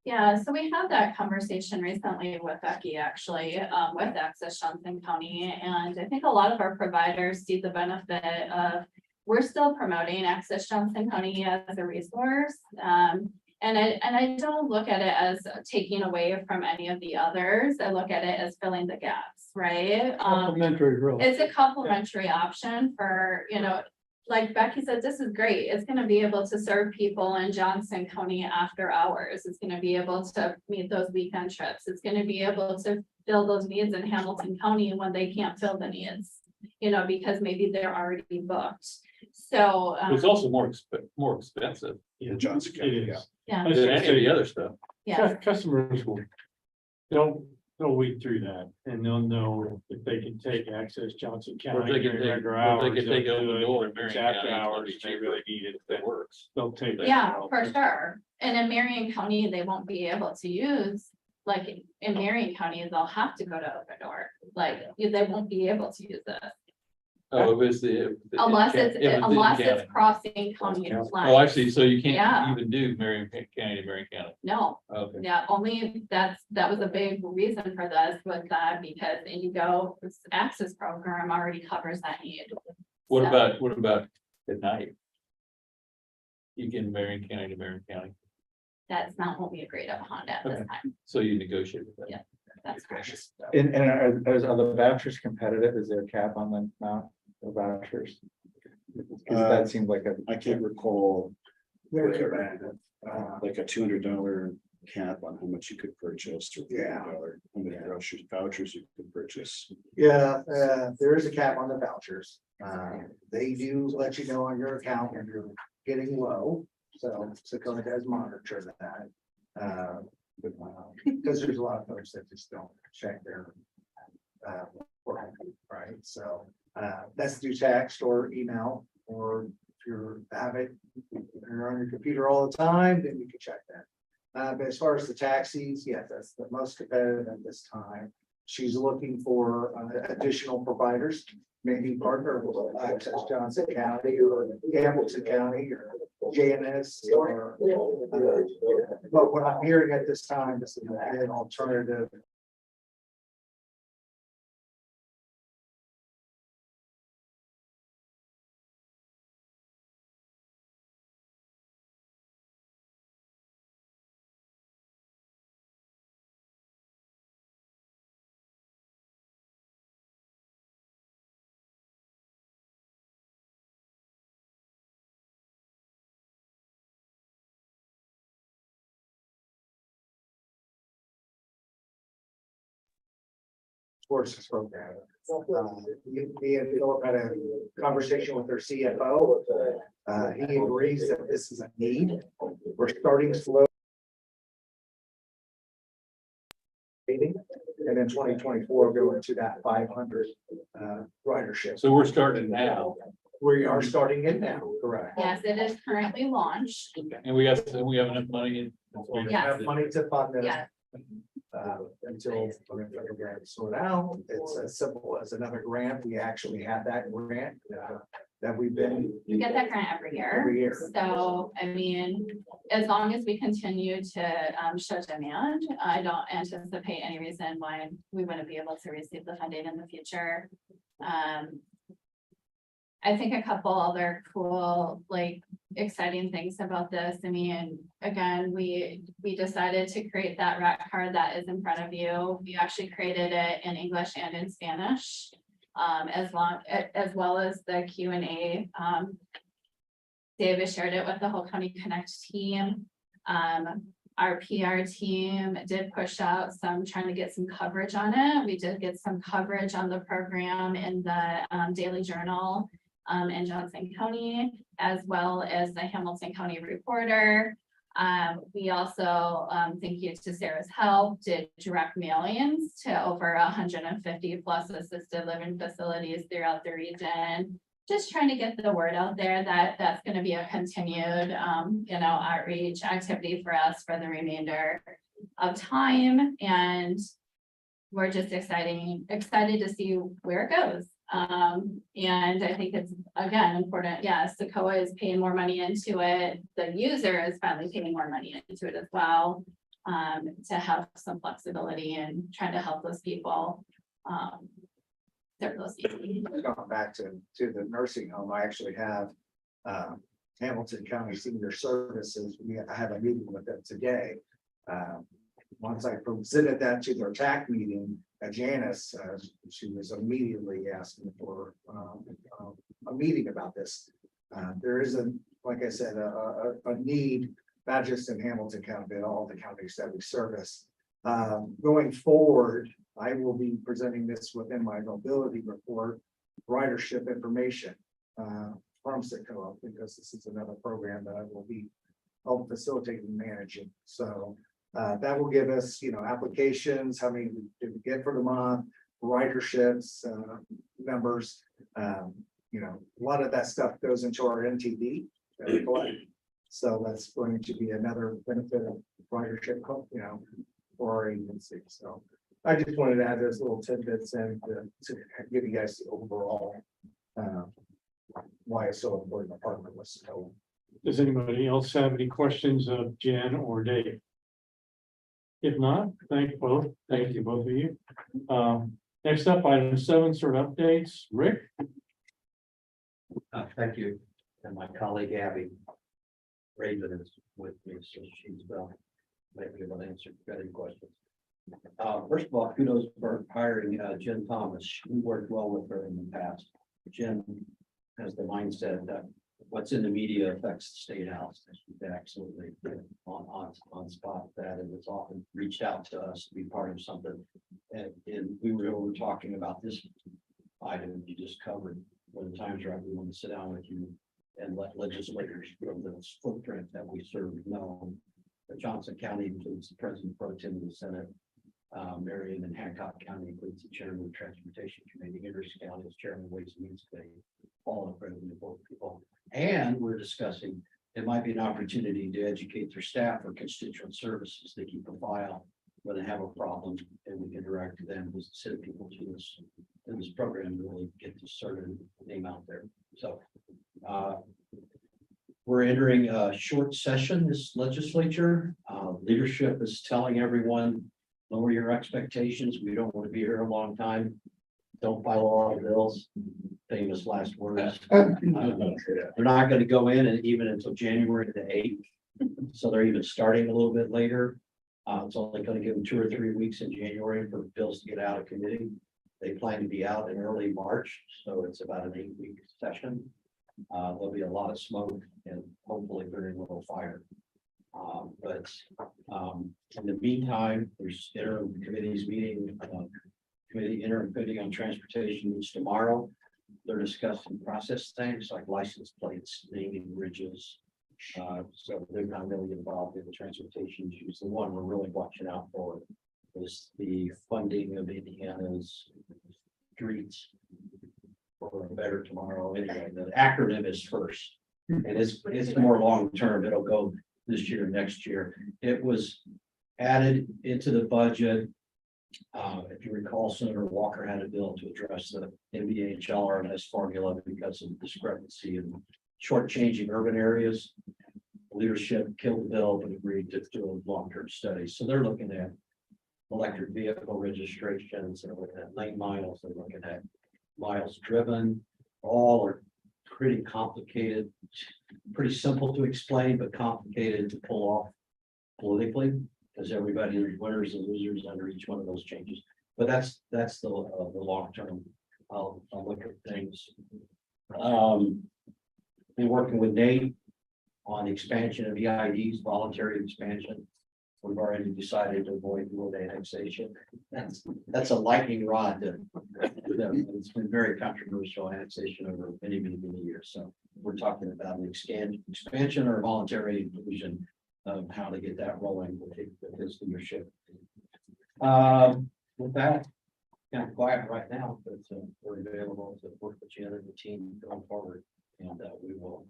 Yeah, so we had that conversation recently with Becky, actually, with Access Johnson County, and I think a lot of our providers see the benefit of, we're still promoting Access Johnson County as a resource. And I don't look at it as taking away from any of the others. I look at it as filling the gaps, right? Complimentary, really. It's a complementary option for, you know, like Becky said, this is great. It's gonna be able to serve people in Johnson County after hours. It's gonna be able to meet those weekend trips. It's gonna be able to fill those needs in Hamilton County when they can't fill the needs, you know, because maybe they're already booked. So. It's also more expensive. In Johnson County, yeah. Yeah. Than any of the other stuff. Yeah. Customers will, they'll weed through that and they'll know if they can take Access Johnson Or if County they can during take, regular or hours. if they can take they'll over do the it. door in If Marion it's County. after it's gonna hours, be they cheaper. really need it, That works. they'll take that. Yeah, route. for sure. And in Marion County, they won't be able to use, like, in Marion County, they'll have to go to Open Door. Like, they won't be able to use this. Oh, if it's the. Unless if unless in-county. it's crossing county lines. Oh, I see. So you Yeah. can't even do Marion County to Marion County. No, Okay. yeah, only that was a big reason for this, was that because Indigo's access program already covers that need. What So- about at night? You can Marion County to Marion County, That's not what we agreed upon at this Okay. time. so you negotiate with that. Yeah. That's correct. And are the vouchers competitive? Is there a cap on the amount of vouchers? Because that seems like a. I can't recall. Like a $200 cap on how much you could purchase, or $300, how many vouchers you could purchase. Yeah, there is a cap on the vouchers. They do let you know on your account when you're getting low, so Sakona does monitor that. Because there's a lot of folks that just don't check their. Right, so that's through text or email, or if you're on your computer all the time, then you can check that. But as far as the taxis, yes, that's the most competitive at this time. She's looking for additional providers, maybe partner with Access Johnson County or Hamilton County or JNS or. But what I'm hearing at this time is an alternative towards this program. Me and Philip had a conversation with their CFO. He agrees that this is a need. We're starting slow. And then 2024 going to that 500 ridership. So we're starting now. We are starting it now, correct? Yes, it is currently launched. And we have enough money in. We Yes. have money to fund this. Yeah. Until we're gonna figure out sort out. It's as simple as another grant. We actually have that grant that we've been. You get that grant every Every year. So, I mean, as long as we continue to show demand, I don't anticipate any reason why we wouldn't be able to receive the funding in the future. I think a couple other cool, like, exciting things about this. I mean, again, we decided to create that rack card that is in front of you. We actually created it in English and in Spanish, as well as the Q&A. David shared it with the whole County Connect team. Our PR team did push out trying to get some coverage on it. We did get some coverage on the program in the Daily Journal in Johnson County, as well as the Hamilton County Reporter. We also, thank you to Sarah's help, did direct mailings to over 150 plus assisted living facilities throughout the region. Just trying to get the word out there that that's going to be a continued, outreach activity for us for the remainder of time. And we're just excited to see where it goes. And I think it's, again, important. Yeah, Socoa is paying more money into it. The user is finally paying more money into it as well, to have some flexibility and trying to help those people. Serve those needs. Going back to the nursing home, I actually have Hamilton County Senior Services. I have a meeting with them today. Once I presented that to their TAC meeting, Janice, she was immediately asking for a meeting about this. There is like I said, a need, not just in Hamilton County, but all the counties that we service. Going forward, I will be presenting this within my mobility report, ridership information from Socoa, because this is another program that I will be help facilitating and managing. So that will give us, applications, how many did we get for the month, riderships, numbers. A lot of that stuff goes into our NTD that we collect. So that's going to be another benefit of ridership, for our agency. So I just wanted to add those little tidbits and to give you guys the overall why it's so important to partner with Socoa. Does anybody else have any questions of Jen or Dave? If not, thank you both of you. Next up, item 7, sort of updates. Rick? Thank you. And my colleague Abby Raven is with me, so she's might be able to answer any questions. First of all, kudos for hiring Jen Thomas. We worked well with her in the past. Jen has the mindset that what's in the media affects the state house. She's absolutely on spot with that, and it's often reached out to us to be part of something. And we were talking about this item you just covered. When the time's right, we want to sit down with you and let legislators from the footprint that we serve know that Johnson County includes the President Pro Tem of the Senate. Marion and Hancock County includes the Chairman of the Transportation Committee. Henderson County is Chairman of Ways and Means Committee. All incredibly important people. And we're discussing, it might be an opportunity to educate their staff or constituent services. They keep a file when they have a problem, and we can direct them to send people to this program to really get this certain name out there. So we're entering a short session, this legislature. Leadership is telling everyone, lower your expectations. We don't want to be here a long time. Don't file a lot of bills. Famous last words. They're not going to go in and even until January the 8th. So they're even starting a little bit later. It's only going to give them 2 or 3 weeks in January for bills to get out of committee. They plan to be out in early March, so it's about an 8-week session. There'll be a lot of smoke and hopefully very little fire. But in the meantime, there's interim committees meeting committee, interim committee on transportation meets tomorrow. They're discussing process things like license plates, naming bridges. So they're not really involved in the transportation issues. The one we're really watching out for is the funding of Indiana's streets for a better tomorrow. Anyway, the acronym is FIRST. And it's more long-term. It'll go this year, next year. It was added into the budget. If you recall, Senator Walker had a bill to address the NBHL RNS formula because of discrepancy in shortchanging urban areas. Leadership killed the bill, but agreed to do a long-term study. So they're looking at electric vehicle registrations, they're looking at lane miles, they're looking at miles driven. All are pretty complicated, pretty simple to explain, but complicated to pull off politically, because everybody is winners and losers under each one of those changes. But that's the long term. I'll look at things. Been working with Nate on the expansion of EIDs, voluntary expansion. We've already decided to avoid dual annexation. That's a lightning rod. It's been very controversial annexation over many years. So we're talking about an expansion or voluntary inclusion of how to get that rolling with his leadership. With that, kind of quiet right now, but we're available to work with you and the team going forward. And we will,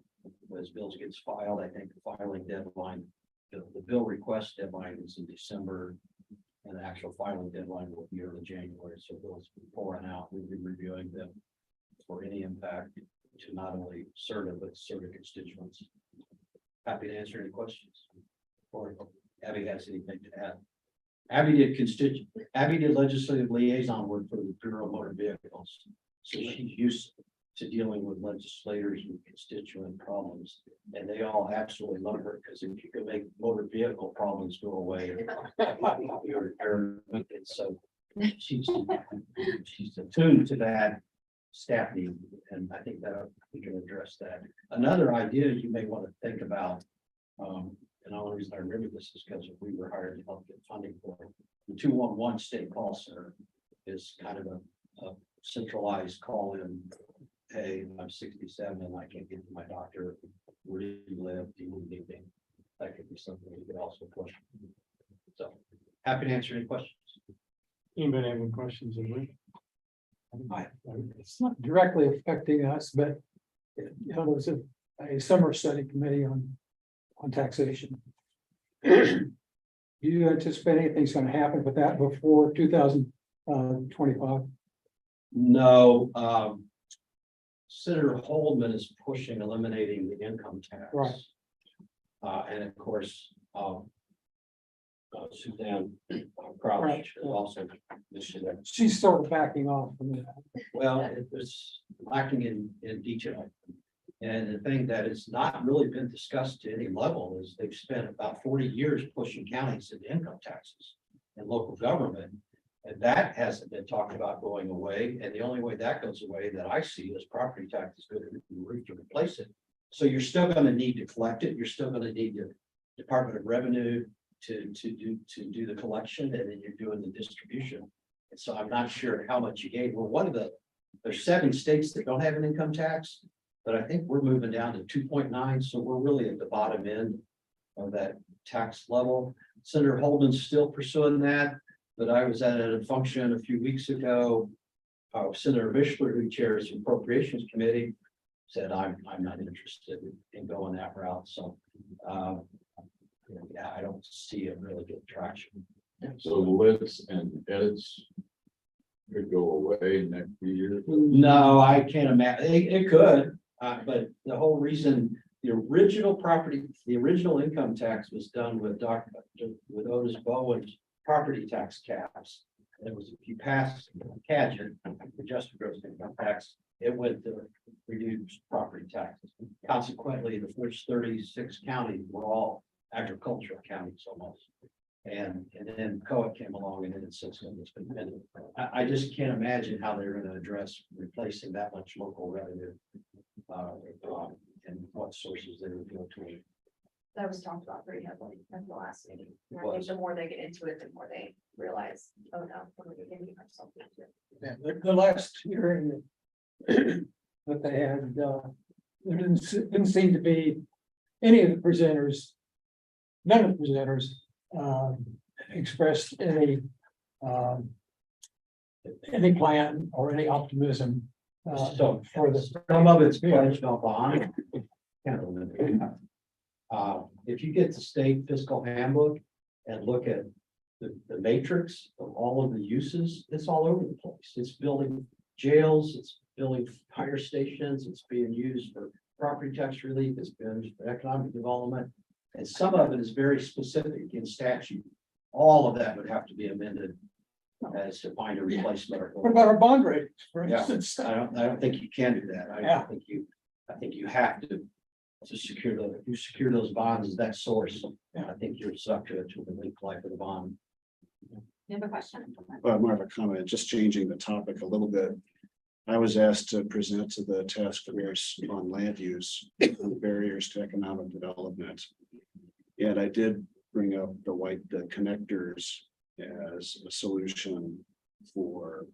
as bills gets filed, I think the filing deadline, the bill request deadline is in December. And the actual filing deadline will be early January. So bills will be pouring out. We'll be reviewing them for any impact to not only CIRTA, but CIRTA constituents. Happy to answer any questions. Or Abby has anything to add. Abby did legislative liaison work for the Bureau of Motor Vehicles. So she's used to dealing with legislators and constituent problems. And they all absolutely love her because if you can make motor vehicle problems go away. So she's attuned to that staff need, and I think that we can address that. Another idea you may want to think about, and the only reason I remember this is because we were hired to help get funding for it. The 211 state call center is kind of a centralized call in. Hey, I'm 67 and I can't get to my doctor. Where do you live? Do you need anything? That could be something you could also question. So happy to answer any questions. Anybody have any questions of Rick? It's not directly affecting us, but there's a summer study committee on taxation. Do you anticipate anything's going to happen with that before 2025? No. Senator Holdman is pushing eliminating the income tax. Right. And of course, Suzanne Crouch also mentioned that. She's sort of backing off from that. Well, it was lacking in detail. And the thing that has not really been discussed to any level is they've spent about 40 years pushing counties into income taxes and local government. And that hasn't been talked about going away. And the only way that goes away that I see is property taxes go to replace it. So you're still going to need to collect it. You're still going to need the Department of Revenue to do the collection, and then you're doing the distribution. And so I'm not sure how much you gave. Well, there's 7 states that don't have an income tax, but I think we're moving down to 2.9. So we're really at the bottom end of that tax level. Senator Holden's still pursuing that. But I was at a function a few weeks ago. Senator Mishler, who chairs the Appropriations Committee, said, I'm not interested in going that route. So, yeah, I don't see it really get traction. So the lists and edits could go away next few years. No, I can't imagine. It could, but the whole reason the original income tax was done with Otis Bowen's property tax caps. And it was, if you pass CAGIT, adjusted gross income tax, it went to reduce property taxes. Consequently, the first 36 counties were all agricultural counties almost. And then COA came along and then since then it's been pending. I just can't imagine how they're going to address replacing that much local revenue and what sources they would go to. That was talked about pretty heavily at the last meeting. And I think the more they get into it, the more they realize, oh no, we're getting ourselves into it. Yeah, the last hearing that they had, there didn't seem to be any of the presenters, none of the presenters, expressed any plan or any optimism, for the. Some of it's pledged on bond. If you get the state fiscal handbook and look at the matrix of all of the uses, it's all over the place. It's building jails, it's building fire stations, it's being used for property tax relief, it's been used for economic development. And some of it is very specific in statute. All of that would have to be amended as to find a replacement. What about our bond ratings, for Yeah, instance? I don't think you can do that. Yeah. I think you have to secure those, if you secure those bonds as that source. Yeah. I think you're stuck to the link life of the bond. You have a question? More of a comment, just changing the topic a little bit. I was asked to present to the task force on land use, on barriers to economic development. And I did bring up the connectors as a solution for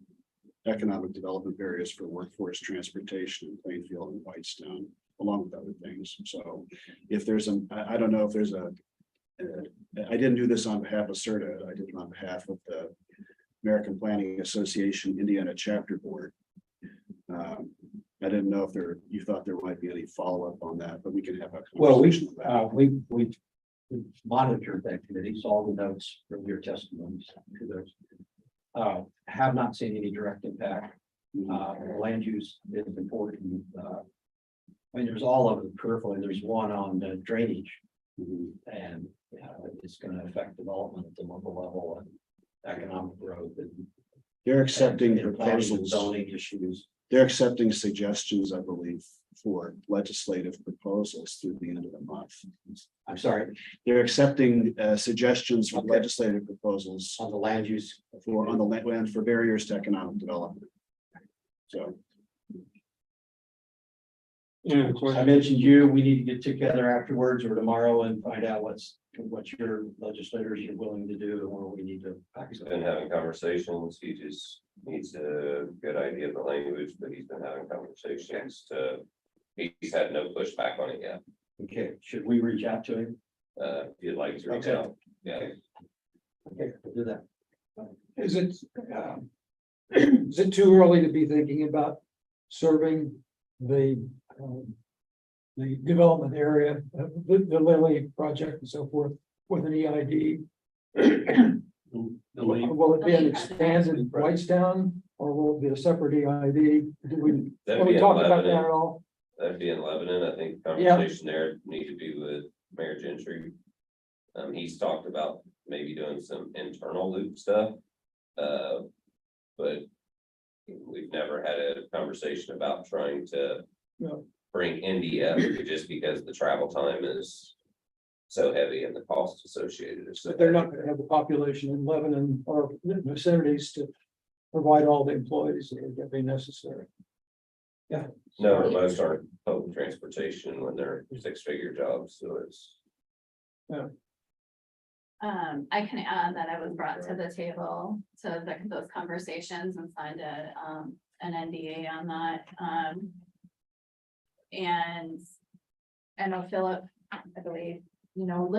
economic development barriers for workforce transportation in Plainfield and Whitestown, along with other things. So if there's I don't know if there's I didn't do this on behalf of CIRTA, I did it on behalf of the American Planning Association Indiana Chapter Board. I didn't know if you thought there might be any follow-up on that, but we can have a Well, conversation. we monitored that committee, so all the notes from your testimonies to those. Have not seen any direct impact. Land use is important. I mean, there's all over the periphery. There's one on the drainage. And it's gonna affect development at the local level and economic growth. And They're accepting and planning and proposals. zoning issues. They're accepting suggestions, I believe, for legislative proposals through the end of the month. I'm sorry, They're accepting suggestions for Okay. legislative proposals on the land use. on the land for barriers to economic development. So Yeah, I mentioned you, we need to get together afterwards or tomorrow and find out what your legislators are willing to do and where we need to. He's been having conversations, he just needs a good idea of the language, but he's been having conversations he's had no pushback on it yet. Okay, should we reach out to him? If you'd like to reach Okay. out, yeah. Okay, we'll do that. Is it too early to be thinking about serving the development area, the Lily project and so forth with an EID? Will it be an expanded Whitestown or will it be a separate EID? Have we talked about that at all? That'd be in Lebanon. I think the Yeah. conversation there need to be with Mayor Gentry. He's talked about maybe doing some internal loop stuff. But we've never had a conversation about trying to No. bring India just because the travel time is so heavy and the cost associated is so But they're not heavy. going to have the population in Lebanon or the vicinities to provide all the employees that are going to be necessary. No, most aren't public transportation when they're six-figure jobs, so it's. I can add that I was brought to the table to those conversations and signed an NDA on that. And I know Philip, I believe, Phil knows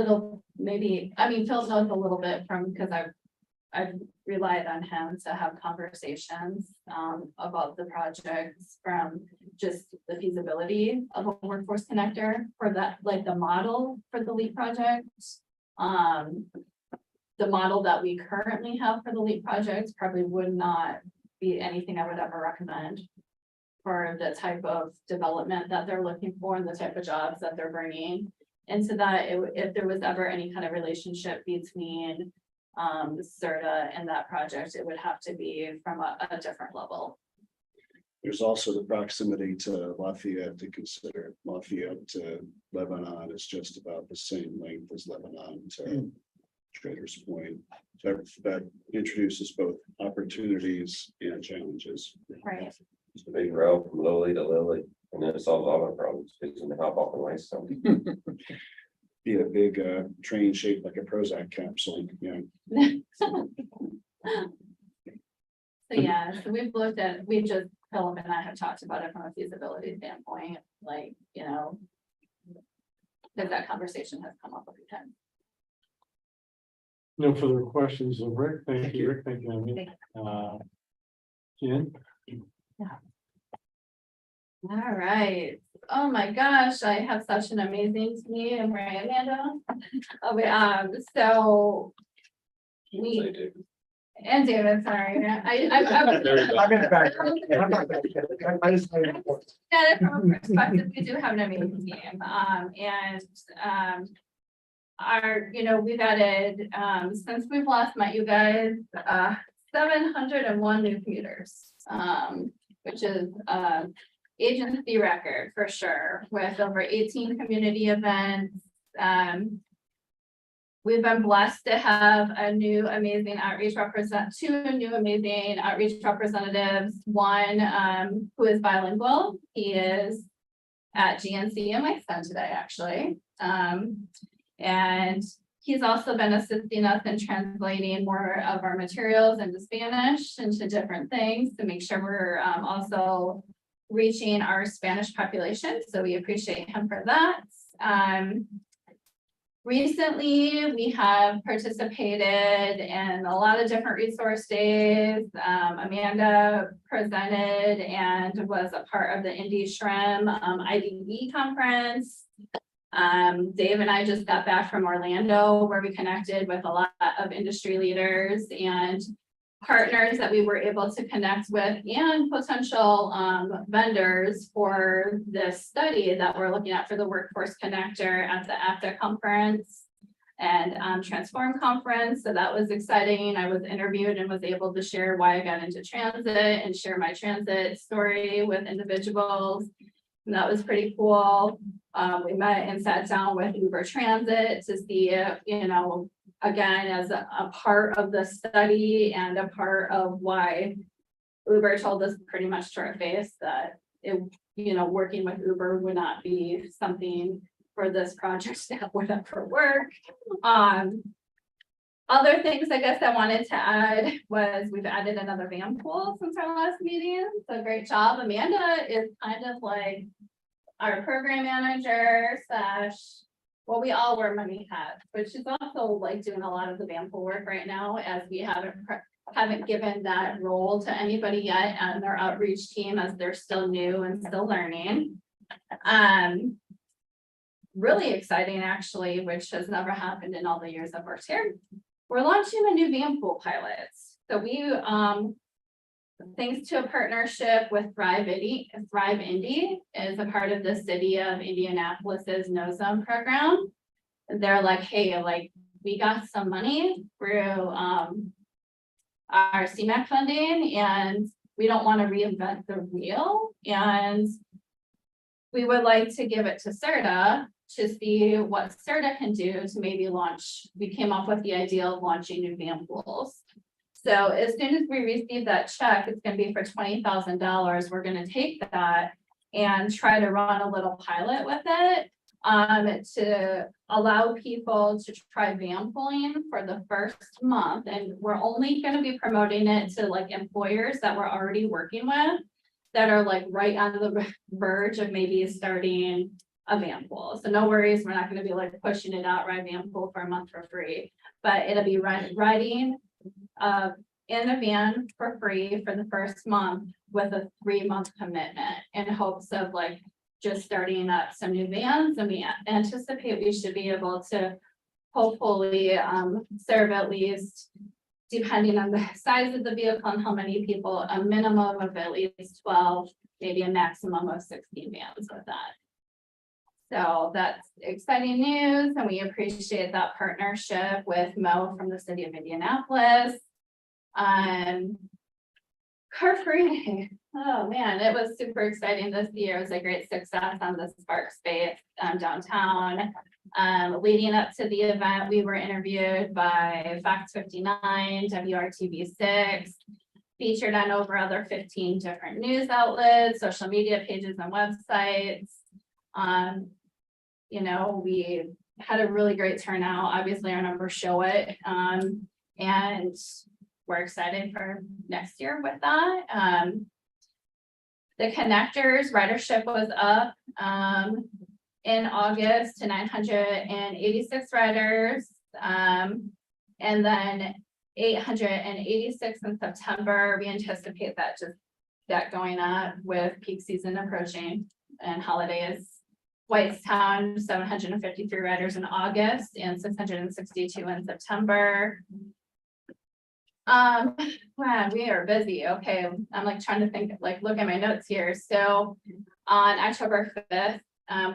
a little bit because I've relied on him to have conversations about the projects from just the feasibility of a workforce connector for that, like the model for the LEAP project. The model that we currently have for the LEAP project probably would not be anything I would ever recommend for the type of development that they're looking for and the type of jobs that they're bringing. And so that if there was ever any kind of relationship between CIRTA and that project, it would have to be from a different level. there's also the proximity to Lafayette to consider. Lafayette to Lebanon is just about the same length as Lebanon to Trader's Point. So that introduces both opportunities and challenges. Right. Just a big row from Lily to Lily, and then it solves all our problems, fixing the hop off and waste something. be a big train shaped like a Prozac capsule, So yeah, so we've looked at, we just, Philip and I have talked about it from a feasibility standpoint, like, because that conversation has come up a few times. No further questions of Rick. Thank you, Rick. Thank you, Amy. Jen? All right. Oh my gosh, I have such an amazing team, right, Amanda? So we, and David, sorry, I'm in the back. I'm not back. I just. yeah, from a perspective, we do have an amazing team. We've added, since we've last met you guys, 701 new commuters, which is agency record for sure, with over 18 community events. We've been blessed to have two new amazing outreach representatives, one who is bilingual. He is at GNC and my son today, actually. And he's also been assisting us in translating more of our materials into Spanish, into different things to make sure we're also reaching our Spanish population. So we appreciate him for that. Recently, we have participated in a lot of different resource days. Amanda presented and was a part of the Indie Shrimp IDB conference. Dave and I just got back from Orlando, where we connected with a lot of industry leaders and partners that we were able to connect with, and potential vendors for this study that we're looking at for the Workforce Connector at the AFTA conference and Transform conference. So that was exciting. I was interviewed and was able to share why I got into transit and share my transit story with individuals. And that was pretty cool. We met and sat down with Uber Transit to see if, again, as a part of the study and a part of why Uber told us pretty much to our face that working with Uber would not be something for this project that would ever work. Other things I guess I wanted to add was we've added another van pool since our last meeting. So great job. Amanda is kind of like our program manager / well, we all wear many hats, but she's also like doing a lot of the van pool work right now, as we haven't given that role to anybody yet on their outreach team, as they're still new and still learning. Really exciting, actually, which has never happened in all the years I've worked here. We're launching a new van pool pilot. So we, thanks to a partnership with Thrive Indy is a part of the city of Indianapolis's No Zone program. They're like, hey, we got some money through our CMAQ funding, and we don't want to reinvent the wheel. And we would like to give it to CIRTA to see what CIRTA can do to maybe launch. We came up with the idea of launching new van pools. So as soon as we receive that check, it's going to be for $20,000. We're going to take that and try to run a little pilot with it to allow people to try van pooling for the first month. And we're only going to be promoting it to employers that we're already working with, that are right on the verge of maybe starting a van pool. So no worries, we're not going to be pushing it out, ride van pool for a month for free, but it'll be riding in a van for free for the first month with a 3-month commitment, in hopes of just starting up some new vans. And we anticipate we should be able to hopefully serve at least, depending on the size of the vehicle and how many people, a minimum of at least 12, maybe a maximum of 16 vans with that. So that's exciting news, and we appreciate that partnership with Mo from the city of Indianapolis. Car free. Oh man, it was super exciting this year. It was a great success on the Spark Space downtown. Leading up to the event, we were interviewed by Fox 59, WRTV6, featured on over other 15 different news outlets, social media pages, and websites. We had a really great turnout. Obviously, our numbers show it. And we're excited for next year with that. The connectors ridership was up in August to 986 riders. And then 886 in September. We anticipate that going up with peak season approaching and holidays. Whitestown, 753 riders in August and 662 in September. Wow, we are busy. Okay, I'm like trying to think, like look at my notes here. So on October 5th,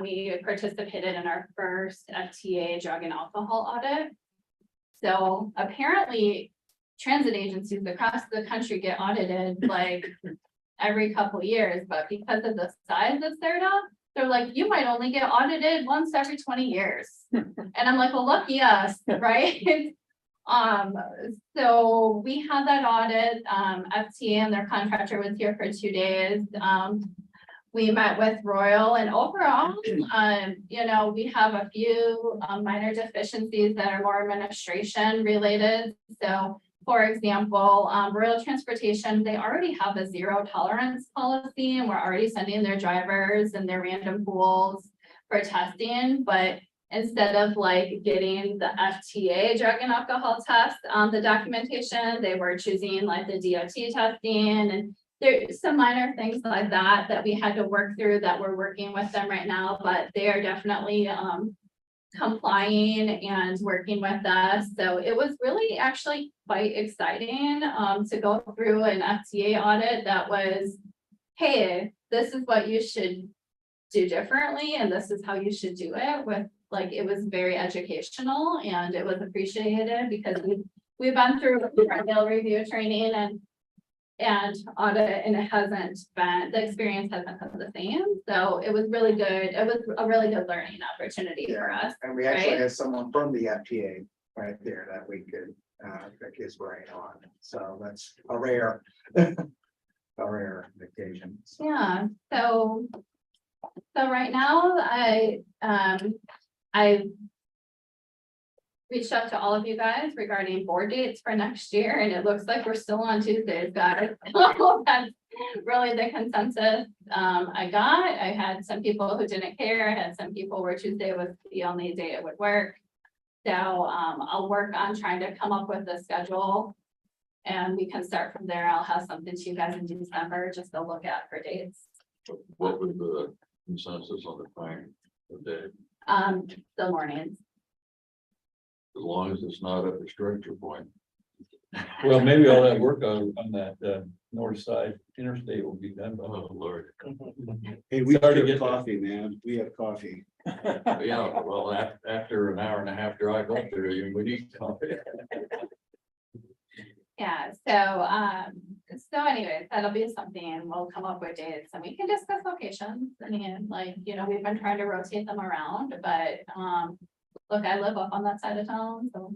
we participated in our first FTA drug and alcohol audit. So apparently transit agencies across the country get audited like every couple of years, but because of the size of CIRTA, they're like, you might only get audited once every 20 years. And I'm like, well, lucky us, right? So we had that audit, FTA and their contractor was here for 2 days. We met with Royal and overall, you know, we have a few minor deficiencies that are more administration related. So for example, Royal Transportation, they already have a zero tolerance policy and we're already sending their drivers and their random pools for testing. But instead of like getting the FTA drug and alcohol test on the documentation, they were choosing like the DOT testing, and there's some minor things like that that we had to work through that we're working with them right now, but they are definitely complying and working with us. So it was really actually quite exciting to go through an FTA audit that was, hey, this is what you should do differently and this is how you should do it. With like, it was very educational and it was appreciated because we've been through our bill review training and audit, and it hasn't been, the experience hasn't been the same. So it was really good. It was a really good learning opportunity for us. And we actually right? had someone from the FTA right there that we could pick his brain on. So that's a rare, a rare occasion. Yeah, so right now I reached out to all of you guys regarding board dates for next year, and it looks like we're still on Tuesdays, guys. That's really the consensus I got. I had some people who didn't care. I had some people where Tuesday was the only day it would work. So I'll work on trying to come up with a schedule and we can start from there. I'll have something to you guys in December just to look at for dates. What was the consensus on the time of day? The mornings. As long as it's not at the structure point. Well, maybe all that work on that north side interstate will be done. Oh, Lord. Hey, we Sorry to have get coffee, man. We have coffee. Yeah, well, after an hour and a half drive up there, we need coffee. Yeah, so anyways, that'll be something, we'll come up with dates and we can discuss locations. I mean, like, you know, we've been trying to rotate them around, but look, I live up on that side of town, so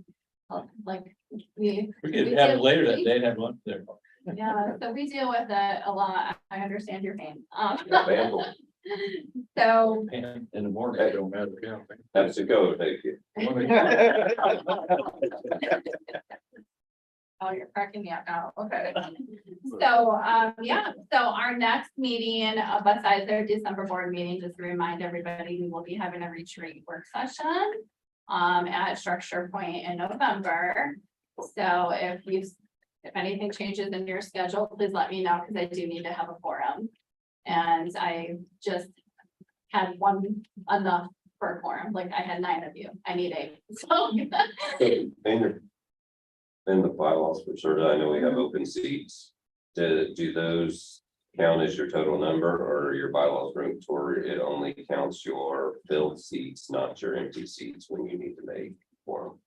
like we We could we have it deal- later that day and have lunch there. Yeah, so we deal with it a lot. I understand your pain. Vandal. So And in the morning, it don't matter. Yeah. Have to go, thank you. oh, you're cracking me up now. Okay. So, yeah, so our next meeting, besides our December board meeting, just to remind everybody, we will be having a retreat work session at Structure Point in November. So if anything changes in your schedule, please let me know because I do need to have a forum. And I just had one enough for a quorum, like I had 9 of you. I need 8. So In the bylaws for CIRTA, I know we have open seats. Do those count as your total number, or your bylaws room tour? It only counts your filled seats, not your empty seats when you need to make quorum.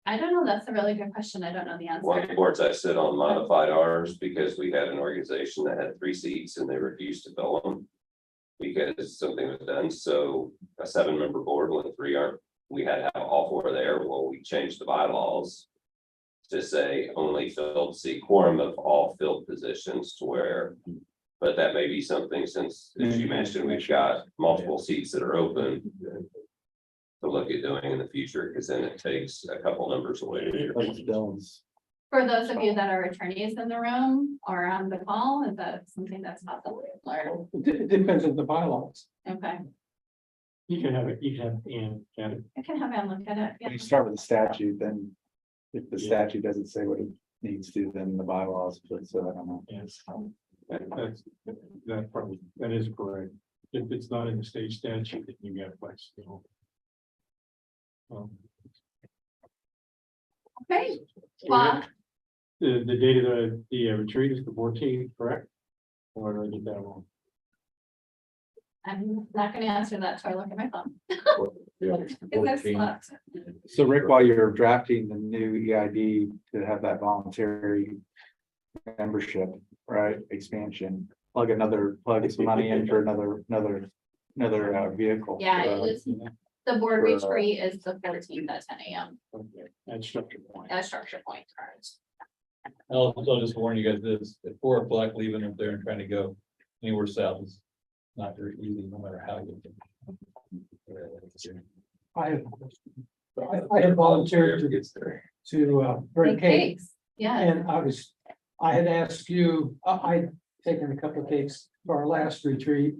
I don't know. That's a really good question. I don't know the answer. One of the boards I sit on modified ours because we had an organization that had 3 seats and they refused to fill them because something was done. So a 7-member board when 3 aren't, we had to have all 4 there. Well, we changed the bylaws to say only filled seat quorum of all filled positions to where, but that may be something since, as you mentioned, we've got multiple seats that are open. to look at doing in the future, because then it takes a couple numbers away. For those of you that are attorneys in the room or on the call, is that something that's possible? Or, It depends on the bylaws. okay, You can have it, you can have Ann get it. I can have Ann look at it. When Yeah. you start with the statute, then if the statute doesn't say what it needs to, then the bylaws, so I don't know. Yes. That probably, that is correct. If it's not in the state statute, then you got flex. Okay, well, The date of the retreat is the 14th, correct? Or did I get that wrong? I'm not gonna answer that till I look at my phone. Yeah, Because I slept. So Rick, while you're drafting the new EID to have that voluntary membership, right, expansion, plug some money in for another vehicle. Yeah, it is, the board For, retreat is the 14th at 10 a.m. Okay, at Structure Point. at Structure Point. Correct. I'll just warn you guys this, at 4 o'clock, leaving up there and trying to go anywhere south is not very easy, no matter how you. I have, I had volunteered to bring Big cake. cakes, yeah. And I had asked you, I'd taken a couple of cakes for our last retreat.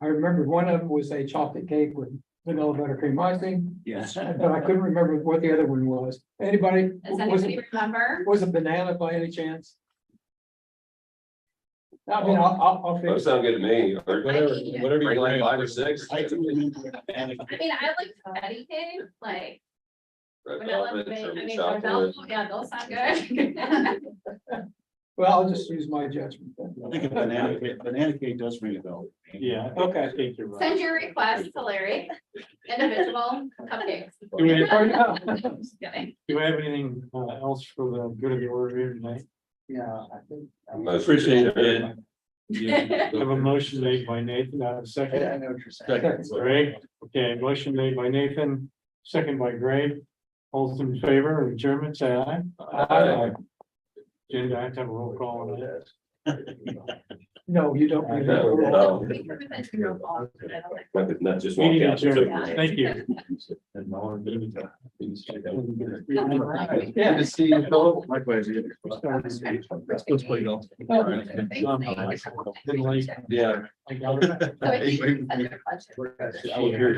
I remembered one of them was a chocolate cake with vanilla buttercream icing. Yes. But I couldn't remember what the other one was. Anybody? Does Was anybody it, remember? was it banana by any chance? I mean, I'll That fix it. sound good to me. Or Whatever you bring like bring. 5 or 6. I can remember. I mean, I like confetti cake, like. Red vanilla, velvet, I German mean, chocolate. vanilla, yeah, those sound good. Well, I'll just use my judgment then. I think a banana cake does ring a bell. Yeah. Okay. I think you're right. Send your request to Larry, individual cupcakes. Do we Just kidding. do we have anything else for the good of the order here tonight? Yeah, I think. Most Appreciate appreciated. it. I have a motion made by Nathan, I have a second. I know what you're saying. Greg, okay, motion made by Nathan, second by Greg. All those in favor of adjournment, say aye. Aye. Jen, I have to have a roll call on that. No, you don't. need to. No. Not just walk Meeting out. adjourned. Thank you. Yeah. To see you, Philip. Likewise. Let's play golf. Didn't like. Yeah. I got it. So if you can send your question. I will hear